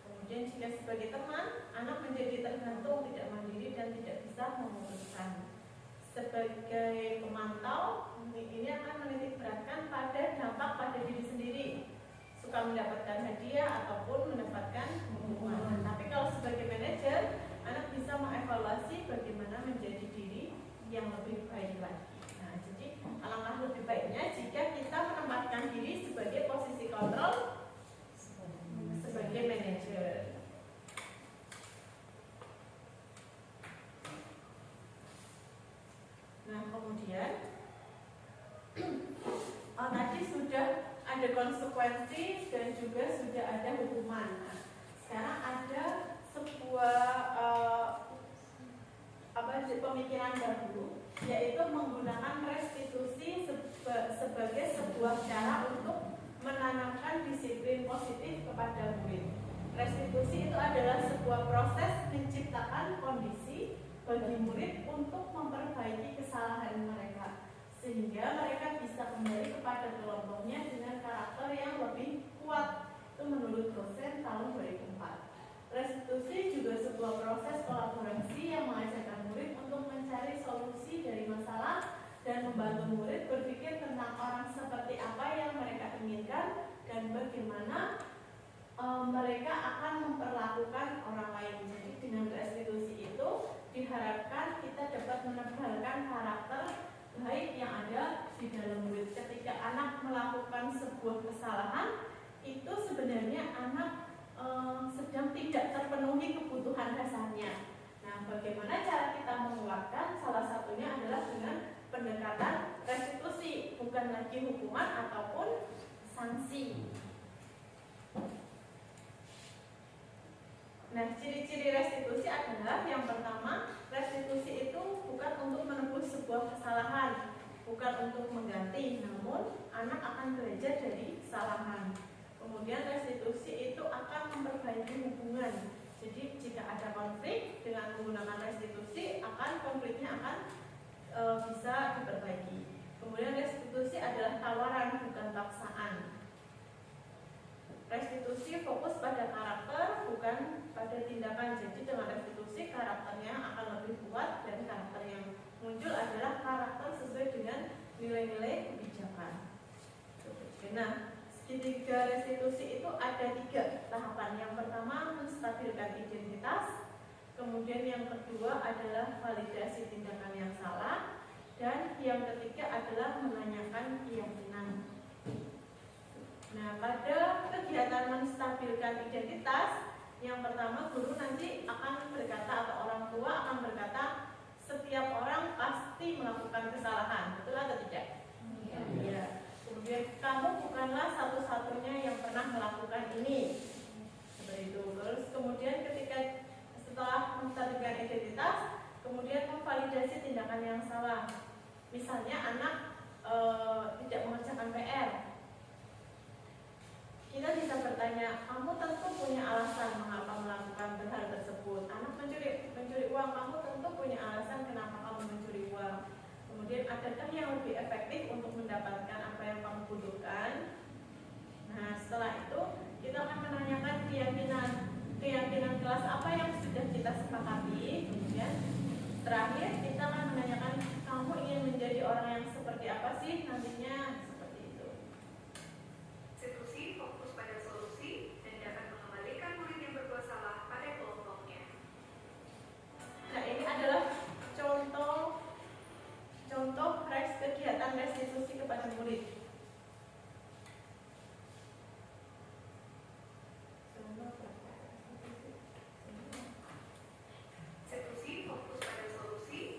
Kemudian jika sebagai teman, anak menjadi tergantung, tidak mandiri dan tidak bisa memutuskan. Sebagai pemantau, ini akan menitik beratkan pada dampak pada diri sendiri, suka mendapatkan hadiah ataupun mendapatkan hukuman. Tapi kalau sebagai manajer, anak bisa mengevaluasi bagaimana menjadi diri yang lebih baik lagi. Nah, jadi alangkah lebih baiknya jika kita menempatkan diri sebagai posisi kontrol sebagai manajer. Nah, kemudian tadi sudah ada konsekuensi dan juga sudah ada hukuman. Nah, sekarang ada sebuah pemikiran baru, yaitu menggunakan restitusi sebagai sebuah cara untuk menanamkan disiplin positif kepada murid. Restitusi itu adalah sebuah proses menciptakan kondisi bagi murid untuk memperbaiki kesalahan mereka. murid berpikir tentang orang seperti apa yang mereka inginkan dan bagaimana mereka akan memperlakukan orang lain. Jadi dengan restitusi itu diharapkan kita dapat menebalkan karakter baik yang ada di dalam murid. Ketika anak melakukan sebuah kesalahan, itu sebenarnya anak sedang tidak terpenuhi kebutuhan dasarnya. Nah, bagaimana cara kita menguatkan? Salah satunya adalah dengan pendekatan restitusi, bukan lagi hukuman ataupun sanksi. Nah, ciri-ciri restitusi adalah yang pertama, restitusi itu bukan untuk menebus sebuah kesalahan, bukan untuk mengganti, namun anak akan belajar dari kesalahan. Kemudian restitusi itu akan memperbaiki hubungan. Jadi jika ada konflik dengan menggunakan restitusi, konfliknya akan bisa diperbaiki. Kemudian restitusi adalah tawaran, bukan paksaan. Restitusi fokus pada karakter, bukan pada tindakan. Jadi dengan restitusi karakternya akan lebih kuat, dan karakter yang muncul adalah karakter sesuai dengan nilai-nilai kebijakan. Nah, segitiga restitusi itu ada 3 tahapan. Yang pertama menstabilkan identitas, kemudian yang kedua adalah validasi tindakan yang salah, dan yang ketiga adalah menanyakan keyakinan. Nah, pada kegiatan menstabilkan identitas, yang pertama guru nanti akan berkata, atau orang tua akan berkata, setiap orang pasti melakukan kesalahan, betul atau tidak? Iya. Kemudian kamu bukanlah satu-satunya yang pernah melakukan ini, seperti itu. Terus kemudian ketika setelah menstabilkan identitas, kemudian memvalidasi tindakan yang salah. Misalnya anak tidak mengerjakan PR, kita bisa bertanya, kamu tentu punya alasan mengapa melakukan hal tersebut. Anak mencuri uang, kamu tentu punya alasan kenapa kamu mencuri uang. Kemudian adakah yang lebih efektif untuk mendapatkan apa yang kamu butuhkan? Nah, setelah itu kita akan menanyakan keyakinan kelas apa yang sudah kita sepakati. Kemudian terakhir kita akan menanyakan, kamu ingin menjadi orang yang seperti apa sih nantinya? Seperti itu. Restitusi fokus pada solusi dan dapat mengembalikan murid yang berbuat salah pada kelompoknya. Nah, ini adalah contoh kegiatan restitusi kepada murid. Restitusi fokus pada solusi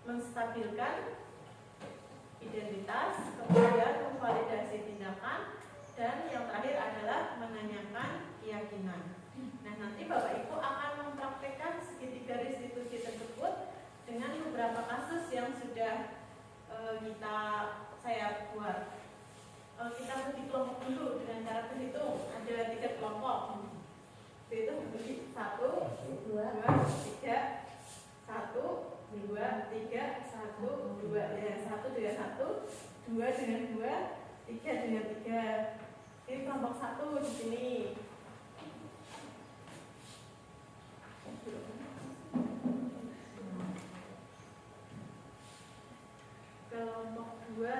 menstabilkan identitas, kemudian memvalidasi tindakan, dan yang terakhir adalah menanyakan keyakinan. Nah, nanti Bapak Ibu akan mempraktekkan segitiga restitusi tersebut dengan beberapa kasus yang sudah saya buat. Kita bagi kelompok dulu dengan cara berhitung. Ada 3 kelompok. Itu bagi 1, 2, 3, 1, 2, 3, 1, 2, ya 1 dengan 1, 2 dengan 2, 3 dengan 3. Ini kelompok 1 di sini. Kelompok 2,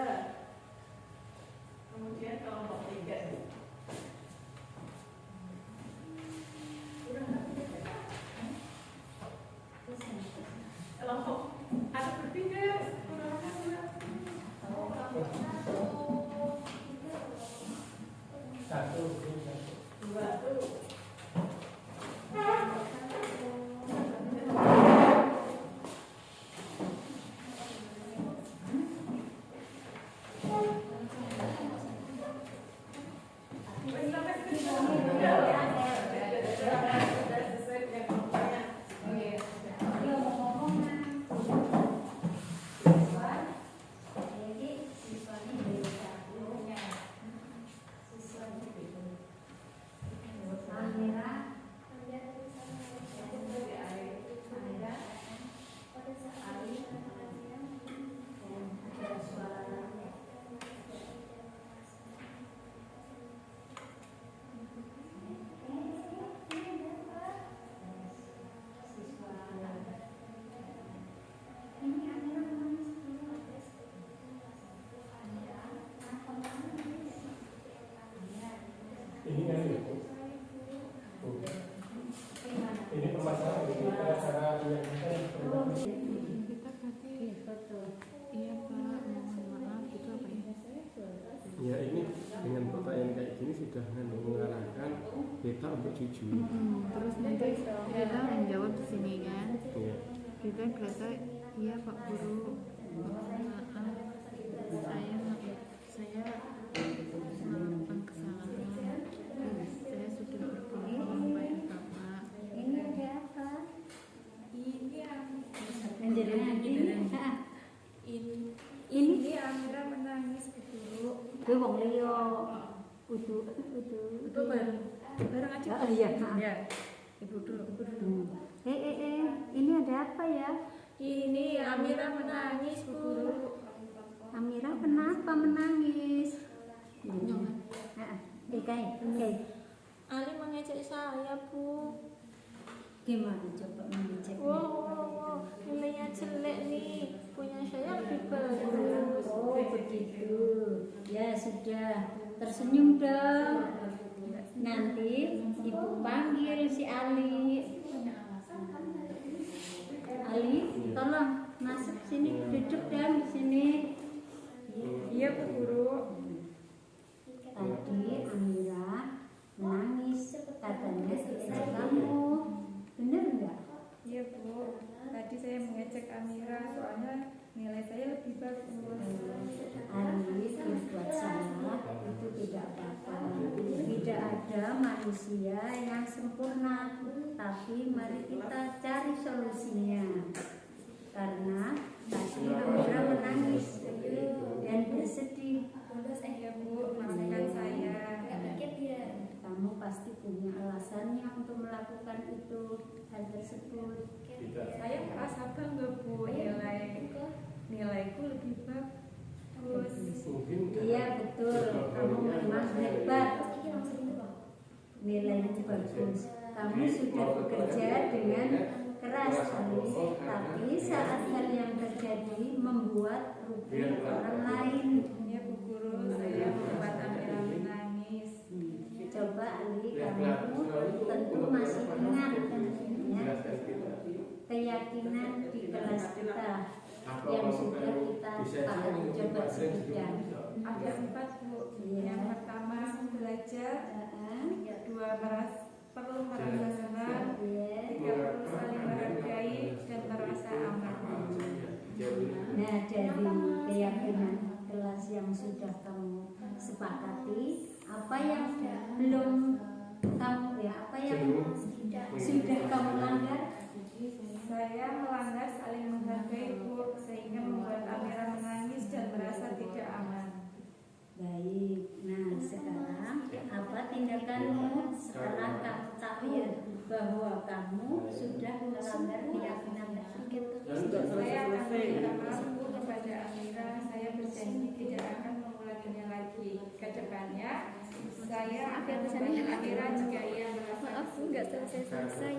kemudian kelompok 3. Kelompok ada berbeda. Satu. 2 tuh. Ini kan itu. Ini permasalahan ini cara yang kita Iya Pak, mohon maaf itu apa ya? ya ini dengan pertanyaan kayak gini sudah mengarahkan kita untuk jujur. Terus nanti kita menjawab di sini kan? Ya. Kita berkata, iya Pak Guru, mohon maaf, saya melakukan kesalahan dan saya sudah berbohong pada Bapak. Ini ada apa? Ini Ini Amira menangis Bu Guru. gue wong liya kudu Itu bareng aja. Oh iya. Ya, Ibu dulu. Ini ada apa ya? Ini Amira menangis Bu Guru. Amira kenapa menangis? Ali mengejek saya Bu. Gimana coba mengecek? Wow, nilainya jelek nih. Punya saya lebih bagus. Oh begitu. Ya sudah, tersenyum dong. Nanti ibu panggil si Ali. Ali, tolong masuk sini, duduk dan di sini. Iya Bu Guru. Tadi Amira menangis, katanya tidak kamu. Benar enggak? Iya Bu. Tadi saya mengejek Amira soalnya nilai saya lebih bagus. Ali, buat salah itu tidak apa-apa. Tidak ada manusia yang sempurna, tapi mari kita cari solusinya. Karena tadi Amira menangis dan bersedih. Iya Bu, maafkan saya. Kamu pasti punya alasannya untuk melakukan itu, hal tersebut. Saya merasa bangga Bu, nilaiku lebih bagus. Mungkin Iya betul, kamu memang hebat. Nilainya bagus. Kamu sudah bekerja dengan keras Ali, tapi saat hal yang terjadi membuat rugi orang lain. Ya Bu Guru, saya membuat Amira menangis. Coba Ali, kamu tentu masih ingat ya, keyakinan di kelas kita yang sudah kita coba sebutkan. Ada 4 Bu. Yang pertama belajar, 2 perlu merasa senang, 3 perlu saling menghargai dan merasa aman. Nah, dari keyakinan kelas yang sudah kamu sepakati, apa yang belum kamu apa yang sudah kamu langgar? Saya melanggar saling menghargai, Bu, sehingga membuat Amira menangis dan merasa tidak aman. Baik, nah sekarang apa tindakanmu setelah kamu tahu bahwa kamu sudah melanggar keyakinan tersebut? Saya akan meminta maaf, Bu, kepada Amira. Saya berjanji tidak akan mengulanginya lagi. Kedepannya saya akan membantu Amira jika ia merasa Aku nggak selesai.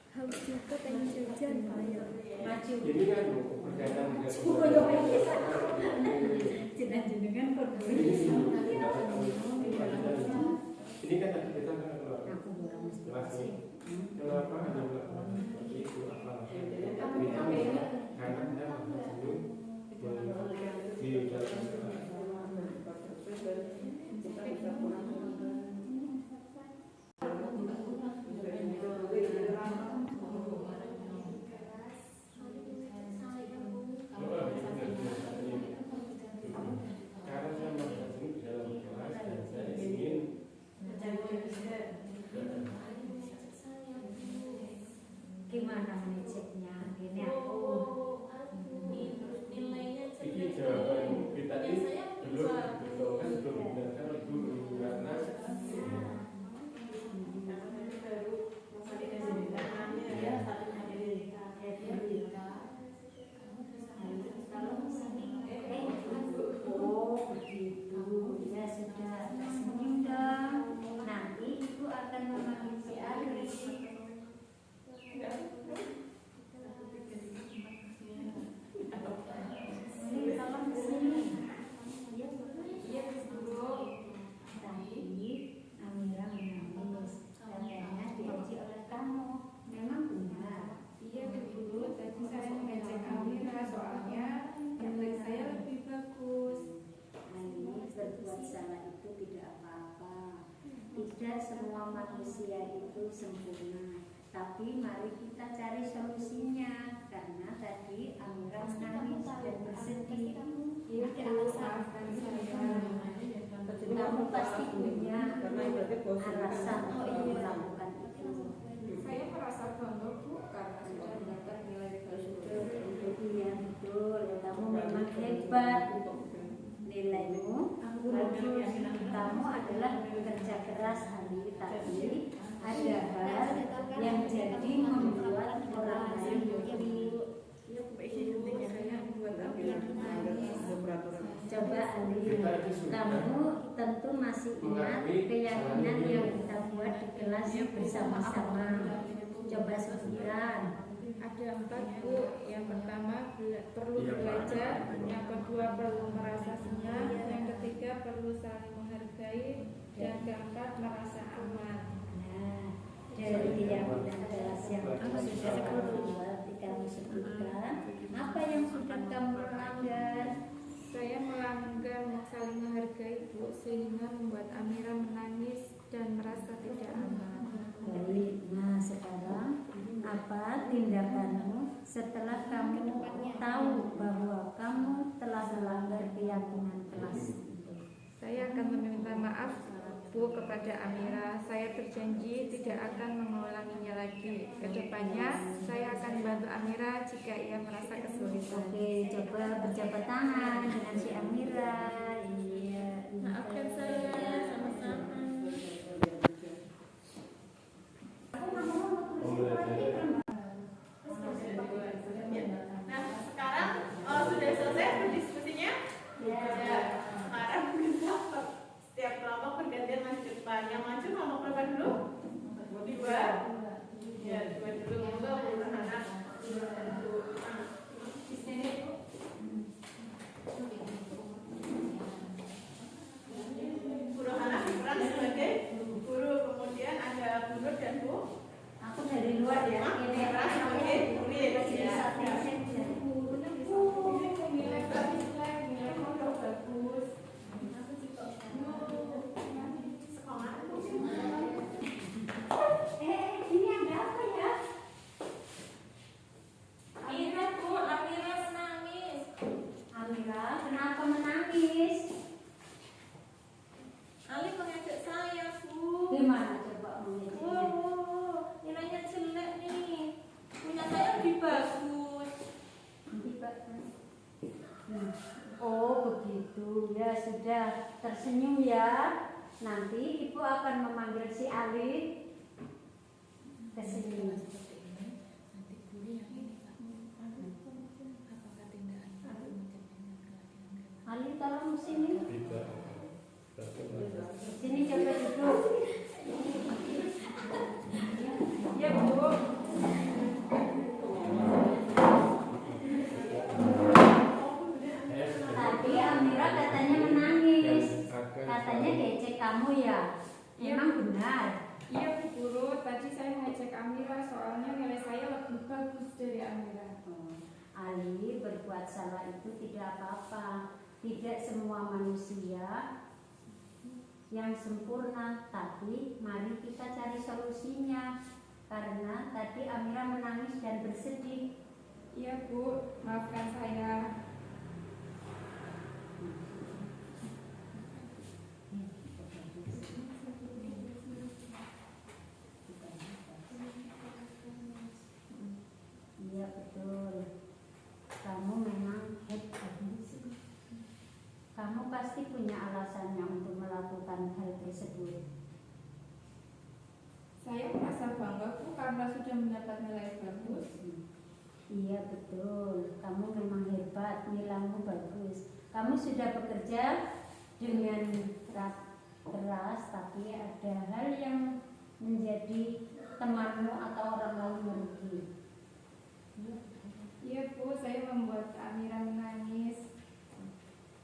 Harus juga pengen jajan. Maju. Ini kan berkaitan dengan Jenengan pun ini kan tadi kita kan aku bilang mesti kelas sih. kenapa ada melakukan seperti itu apa kita karena kita di dalam Gimana mengeceknya? Ini aku Nilainya ini jawaban kita ini belum kan belum digunakan dulu karena oh begitu ya sudah senyum dong. Nanti ibu akan memanggil si Ari. Tolong kesini. Iya dulu. Tadi Amira menangis. Katanya diuji oleh kamu. Memang benar. Iya, Bu. Tadi saya mengecek Amira soalnya nilai saya lebih bagus. Aini, berbuat salah itu tidak apa-apa. Tidak semua manusia itu sempurna. Tapi mari kita cari solusinya. Karena tadi Amira menangis dan bersedih. Iya, Bu. Maafkan saya. Kamu pasti punya alasan untuk melakukan itu. Saya merasa bangga, Bu, karena sudah mendapat nilai bagus. Iya betul. Kamu memang hebat. Nilaimu bagus. Kamu adalah pekerja keras Ali. Tapi ada hal yang jadi membuat orang lain Saya membuat Amira menangis. Coba Ali, kamu tentu masih ingat keyakinan yang kita buat di kelas bersama-sama. Coba sebutkan. Ada 4, Bu. Yang pertama perlu belajar, yang kedua perlu merasa senang, yang ketiga perlu saling menghargai, dan keempat merasa aman. Nah, dari keyakinan kelas yang sudah kamu sebutkan, apa yang sudah kamu langgar? Saya melanggar saling menghargai, Bu, sehingga membuat Amira menangis dan merasa tidak aman. Baik, nah sekarang apa tindakanmu setelah kamu tahu bahwa kamu telah melanggar keyakinan kelas itu? Saya akan meminta maaf, Bu, kepada Amira. Saya berjanji tidak akan mengulanginya lagi. Kedepannya saya akan bantu Amira jika ia merasa kesulitan. Oke, coba berjabat tangan dengan si Amira. Iya, Maafkan saya, sama-sama. Nah, sekarang sudah selesai berdiskusinya. Ya, sekarang bisa setiap kelompok bergantian maju ke depan. Yang maju kelompok berapa dulu? Dua. Ya, dua dulu. Monggo Bu Rahana. Di sini Bu. Oh begitu, ya sudah tersenyum ya. Nanti ibu akan memanggil si Ali ke sini. Ali tolong sini. Sini coba duduk. Ya Bu. Tadi Amira katanya menangis. Katanya diejek kamu ya. Memang benar. Iya Bu Guru, tadi saya mengecek Amira soalnya nilai saya lebih bagus dari Amira. Ali, berbuat salah itu tidak apa-apa. Tidak semua manusia yang sempurna, tapi mari kita cari solusinya. Karena tadi Amira menangis dan bersedih. Iya Bu, maafkan saya. Iya betul. Kamu memang hebat. Kamu pasti punya alasannya untuk melakukan hal tersebut. Saya merasa bangga Bu karena sudah mendapat nilai bagus. Iya betul. Kamu memang hebat, nilaimu bagus. Kamu sudah bekerja dengan keras, tapi ada hal yang menjadi temanmu atau orang lain merugi. Iya Bu, saya membuat Amira menangis.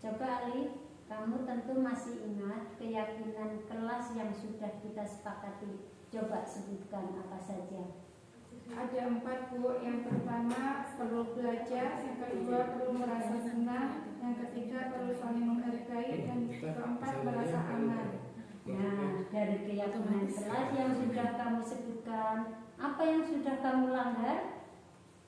Coba Ali, kamu tentu masih ingat keyakinan kelas yang sudah kita sepakati. Coba sebutkan apa saja. Ada 4 Bu. Yang pertama perlu belajar, yang kedua perlu merasa senang, yang ketiga perlu saling menghargai, dan keempat merasa aman. Nah, dari keyakinan kelas yang sudah kamu sebutkan, apa yang sudah kamu langgar?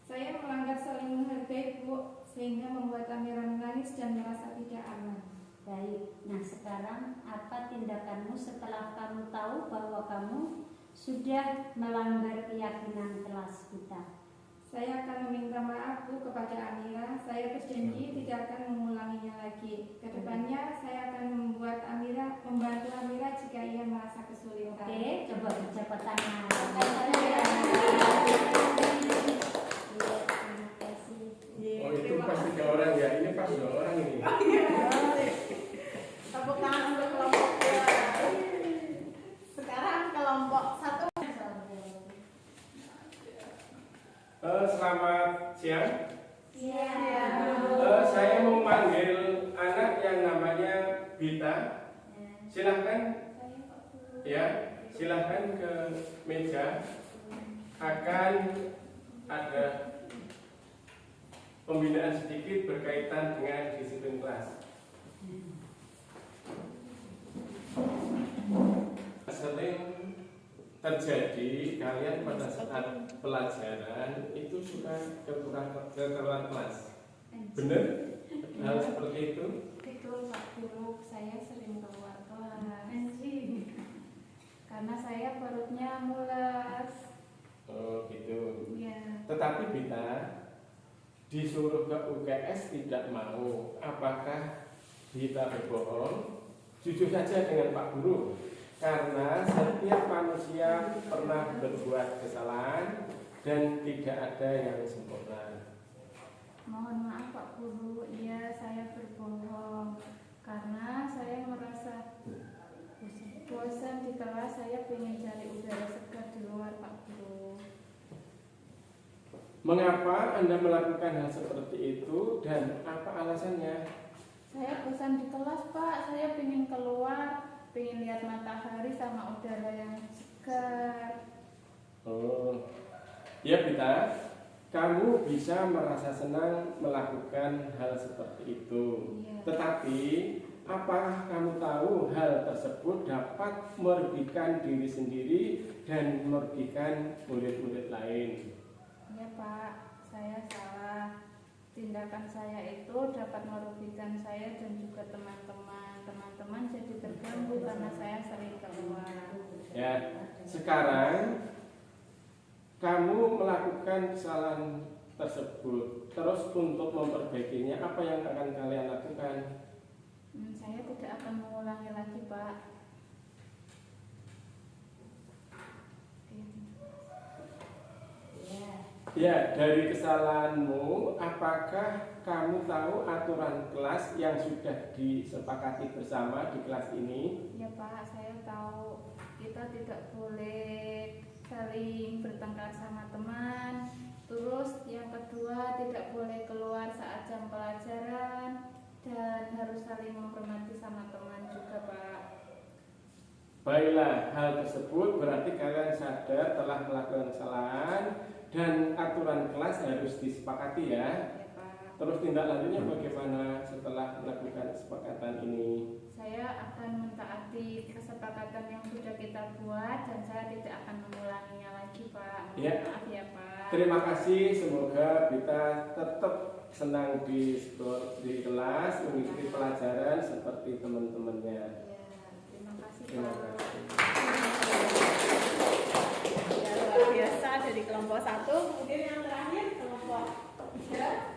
Saya melanggar saling menghargai Bu, sehingga membuat Amira menangis dan merasa tidak aman. Baik, nah sekarang apa tindakanmu setelah kamu tahu bahwa kamu sudah melanggar keyakinan kelas kita? Saya akan meminta maaf Bu kepada Amira. Saya berjanji tidak akan mengulanginya lagi. Kedepannya saya akan membantu Amira jika ia merasa kesulitan. Oke, coba berjabat tangan. Oh itu pas 3 orang ya, ini pas 2 orang ini. Tepuk tangan untuk kelompok 2. Sekarang kelompok 1. Selamat siang. Iya. Saya mau manggil anak yang namanya Bita. Silahkan. Ya, silahkan ke meja. Akan ada pembinaan sedikit berkaitan dengan disiplin kelas. Sering terjadi kalian pada saat pelajaran itu suka keluar kelas. Benar? Hal seperti itu? Betul Pak Guru, saya sering keluar kelas. Karena saya perutnya mules. Oh gitu. Ya. Tetapi Bita disuruh ke UKS tidak mau. Apakah Bita berbohong? Jujur saja dengan Pak Guru. Karena setiap manusia pernah berbuat kesalahan dan tidak ada yang sempurna. Mohon maaf Pak Guru, iya saya berbohong. Karena saya merasa bosan di kelas, saya ingin cari udara segar di luar Pak Guru. Mengapa Anda melakukan hal seperti itu dan apa alasannya? Saya bosan di kelas Pak, saya ingin keluar, ingin lihat matahari sama udara yang segar. Oh, ya Bita, kamu bisa merasa senang melakukan hal seperti itu. Iya. Tetapi, apakah kamu tahu hal tersebut dapat merugikan diri sendiri dan merugikan murid-murid lain? Iya Pak, saya salah. Tindakan saya itu dapat merugikan saya dan juga teman-teman. Teman-teman jadi terganggu karena saya sering keluar. Ya, sekarang kamu melakukan kesalahan tersebut. Terus untuk memperbaikinya apa yang akan kalian lakukan? Saya tidak akan mengulangi lagi, Pak. Ya, dari kesalahanmu, apakah kamu tahu aturan kelas yang sudah disepakati bersama di kelas ini? Ya Pak, saya tahu kita tidak boleh saling bertengkar sama teman. Terus yang kedua, tidak boleh keluar saat jam pelajaran dan harus saling menghormati sama teman juga, Pak. Baiklah, hal tersebut berarti kalian sadar telah melakukan kesalahan dan aturan kelas harus disepakati ya. Ya Pak. Terus tindak lanjutnya bagaimana setelah melakukan kesepakatan ini? Saya akan mentaati kesepakatan yang sudah kita buat dan saya tidak akan mengulanginya lagi, Pak. Ya. Maaf ya, Pak. Terima kasih, semoga kita tetap senang di kelas, mengikuti pelajaran seperti teman-temannya. Ya, terima kasih, Terima Pak. kasih. Ya, luar biasa dari kelompok 1. Kemudian yang terakhir kelompok 3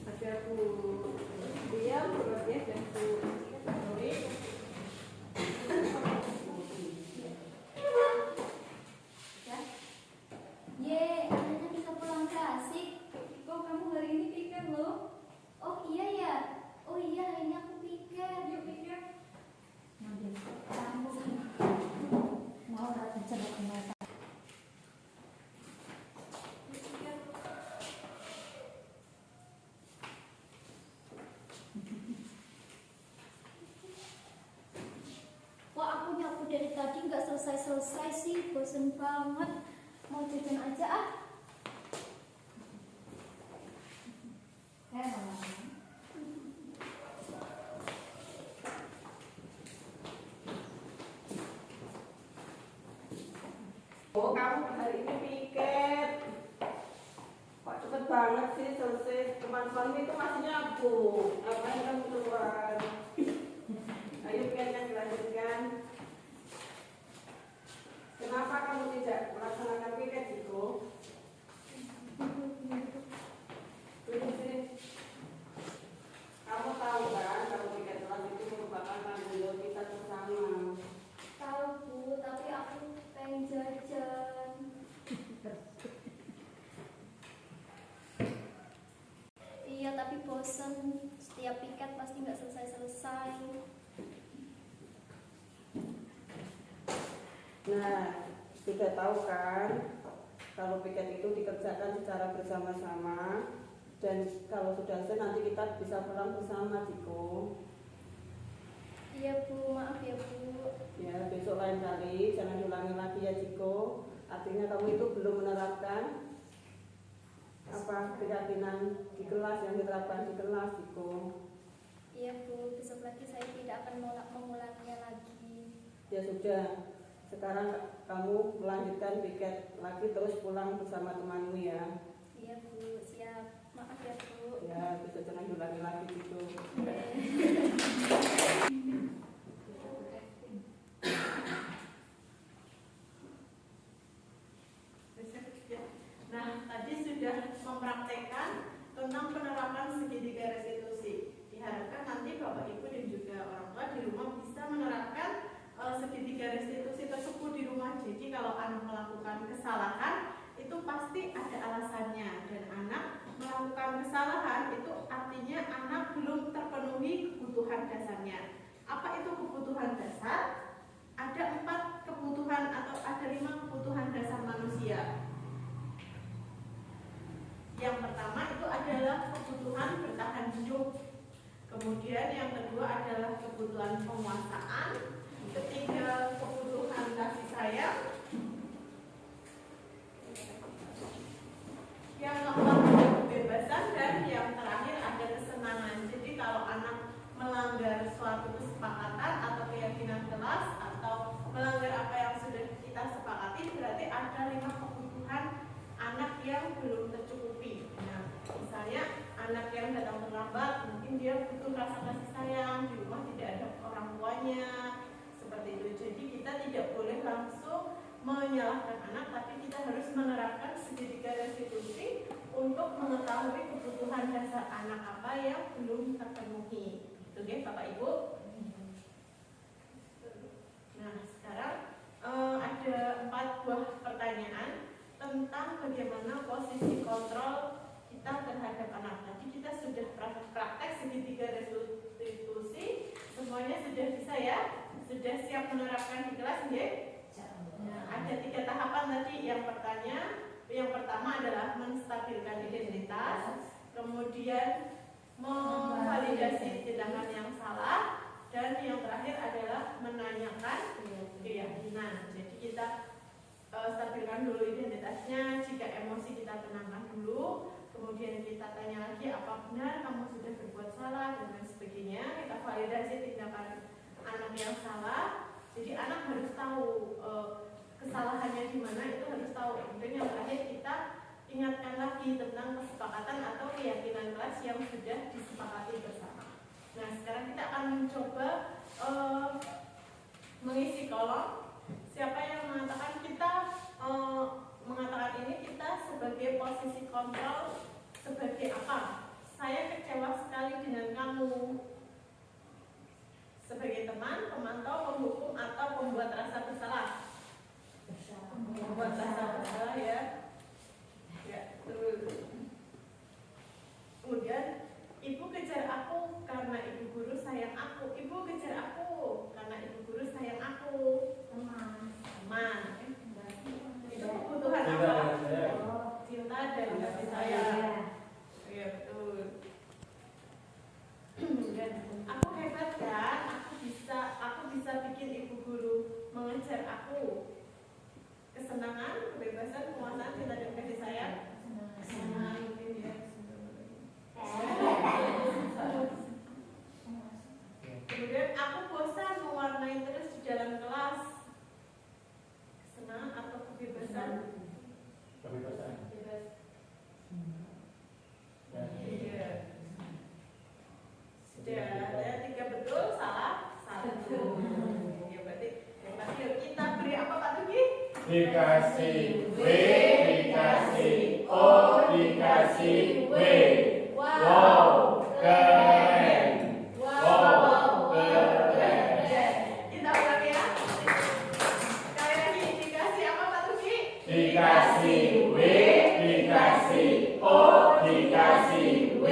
ada Bu Diam, Bu Rodiah, dan Bu Nuri. Ye, akhirnya bisa pulang ke asik. Kok kamu hari ini pikir loh? Oh iya ya. Oh iya, hari ini aku pikir. Yuk pikir. Kamu mau baca buku Kok aku nyapu dari tadi nggak selesai-selesai sih? Bosen banget. Mau jajan aja ah. Mama. Oh, kamu hari ini piket. Kok cepet banget sih selesai. Teman-teman itu masih nyapu. Ngapain kamu keluar? Ayo piketnya dilanjutkan. Kenapa kamu tidak melaksanakan piket itu? Duduk sini. Kamu tahu kan kalau piket kelas itu merupakan tanggung jawab kita bersama. Tahu Bu, tapi aku pengen jajan. Iya, tapi bosen. Setiap piket pasti nggak selesai-selesai. Nah, sudah tahu kan kalau piket itu dikerjakan secara bersama-sama dan kalau sudah selesai nanti kita bisa pulang bersama, Ciko. Iya Bu, maaf ya Bu. Ya, besok lain kali jangan diulangi lagi ya, Ciko. Artinya kamu itu belum menerapkan apa keyakinan di kelas yang diterapkan di kelas, Ciko. Iya Bu, besok lagi saya tidak akan mengulanginya lagi. Ya sudah, sekarang kamu melanjutkan piket lagi terus pulang bersama temanmu ya. Iya Bu, siap. Maaf ya Bu. Ya, besok jangan diulangi lagi gitu. Nah, tadi sudah mempraktekkan tentang penerapan segitiga restitusi. Diharapkan nanti Bapak Ibu dan juga orang tua di rumah bisa menerapkan segitiga restitusi tersebut di rumah. Jadi kalau anak melakukan kesalahan itu pasti ada alasannya, dan anak melakukan kesalahan itu artinya anak belum terpenuhi kebutuhan dasarnya. Apa itu kebutuhan dasar? Ada 4 kebutuhan atau ada 5 kebutuhan dasar manusia. Yang pertama itu adalah kebutuhan bertahan hidup. Kemudian yang kedua adalah kebutuhan penguasaan. Ketiga, kebutuhan kasih sayang. Yang keempat, kebebasan. Dan yang terakhir ada kesenangan. Jadi kalau anak melanggar suatu kesepakatan atau keyakinan kelas atau melanggar apa yang sudah kita sepakati, berarti ada 5 kebutuhan anak yang belum tercukupi. Nah, misalnya anak yang datang terlambat, mungkin dia butuh rasa kasih sayang, di rumah tidak ada orang tuanya, seperti itu. Jadi kita tidak boleh langsung menyalahkan anak, tapi kita harus menerapkan segitiga restitusi untuk mengetahui kebutuhan dasar anak apa yang belum terpenuhi. Itu ya Bapak Ibu. Nah sekarang ada 4 buah pertanyaan tentang bagaimana posisi kontrol kita terhadap anak. Tadi kita sudah praktek segitiga restitusi, semuanya sudah bisa ya, sudah siap menerapkan di kelas ya. Nah, ada 3 tahapan tadi. Yang pertama adalah menstabilkan identitas, kemudian memvalidasi tindakan yang salah, dan yang terakhir adalah menanyakan keyakinan. Jadi kita stabilkan dulu identitasnya, jika emosi kita tenangkan dulu, kemudian kita tanya lagi apa benar kamu sudah berbuat salah dan lain sebagainya. Kita validasi tindakan anak yang salah. Jadi anak harus tahu kesalahannya di mana, itu harus tahu. Kemudian yang terakhir kita ingatkan lagi tentang kesepakatan atau keyakinan kelas yang sudah disepakati bersama. Nah sekarang kita akan mencoba mengisi kolom. Siapa yang mengatakan mengatakan ini kita sebagai posisi kontrol sebagai apa? Saya kecewa sekali dengan kamu. Sebagai teman, pemantau, penghukum, atau pembuat rasa bersalah? Pembuat rasa bersalah ya. Ya, betul. Kemudian ibu kejar aku karena ibu guru sayang aku. Ibu kejar aku karena ibu guru sayang aku. Teman. Itu kebutuhan apa? Cinta dan kasih sayang. Iya betul. Dan aku hebat kan? Aku bisa bikin ibu guru mengejar aku. Kesenangan, kebebasan, penguasaan, cinta dan kasih sayang. Kesenangan mungkin ya. Kemudian aku bosan mewarnai terus di dalam kelas. Kesenangan atau kebebasan? Kebebasan. Bebas. Iya. Sudah ada 3 betul, salah 1. Ya berarti yang terakhir kita beri apa Pak Tugi? Dikasih W, dikasih O, dikasih W. Wow, keren. Wow, keren. Kita ulang ya. Sekali lagi dikasih apa Pak Tugi? Dikasih W, dikasih O, dikasih W.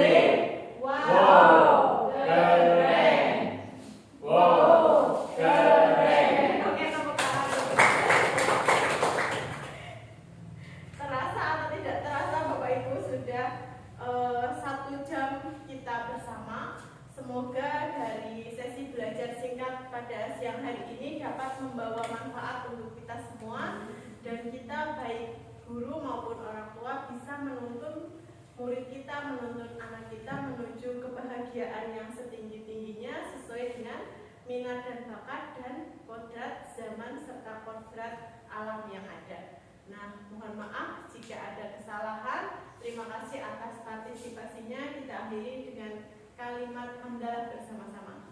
Wow, keren. Wow, keren. Oke, tepuk tangan. Terasa atau tidak terasa Bapak Ibu sudah 1 jam kita bersama. Semoga dari sesi belajar singkat pada siang hari ini dapat membawa manfaat untuk kita semua, dan kita baik guru maupun orang tua bisa menuntun murid kita, menuntun anak kita menuju kebahagiaan yang setinggi-tingginya sesuai dengan minat dan bakat dan kodrat zaman serta kodrat alam yang ada. Nah, mohon maaf jika ada kesalahan. Terima kasih atas partisipasinya. Kita akhiri dengan kalimat hamdalah bersama-sama.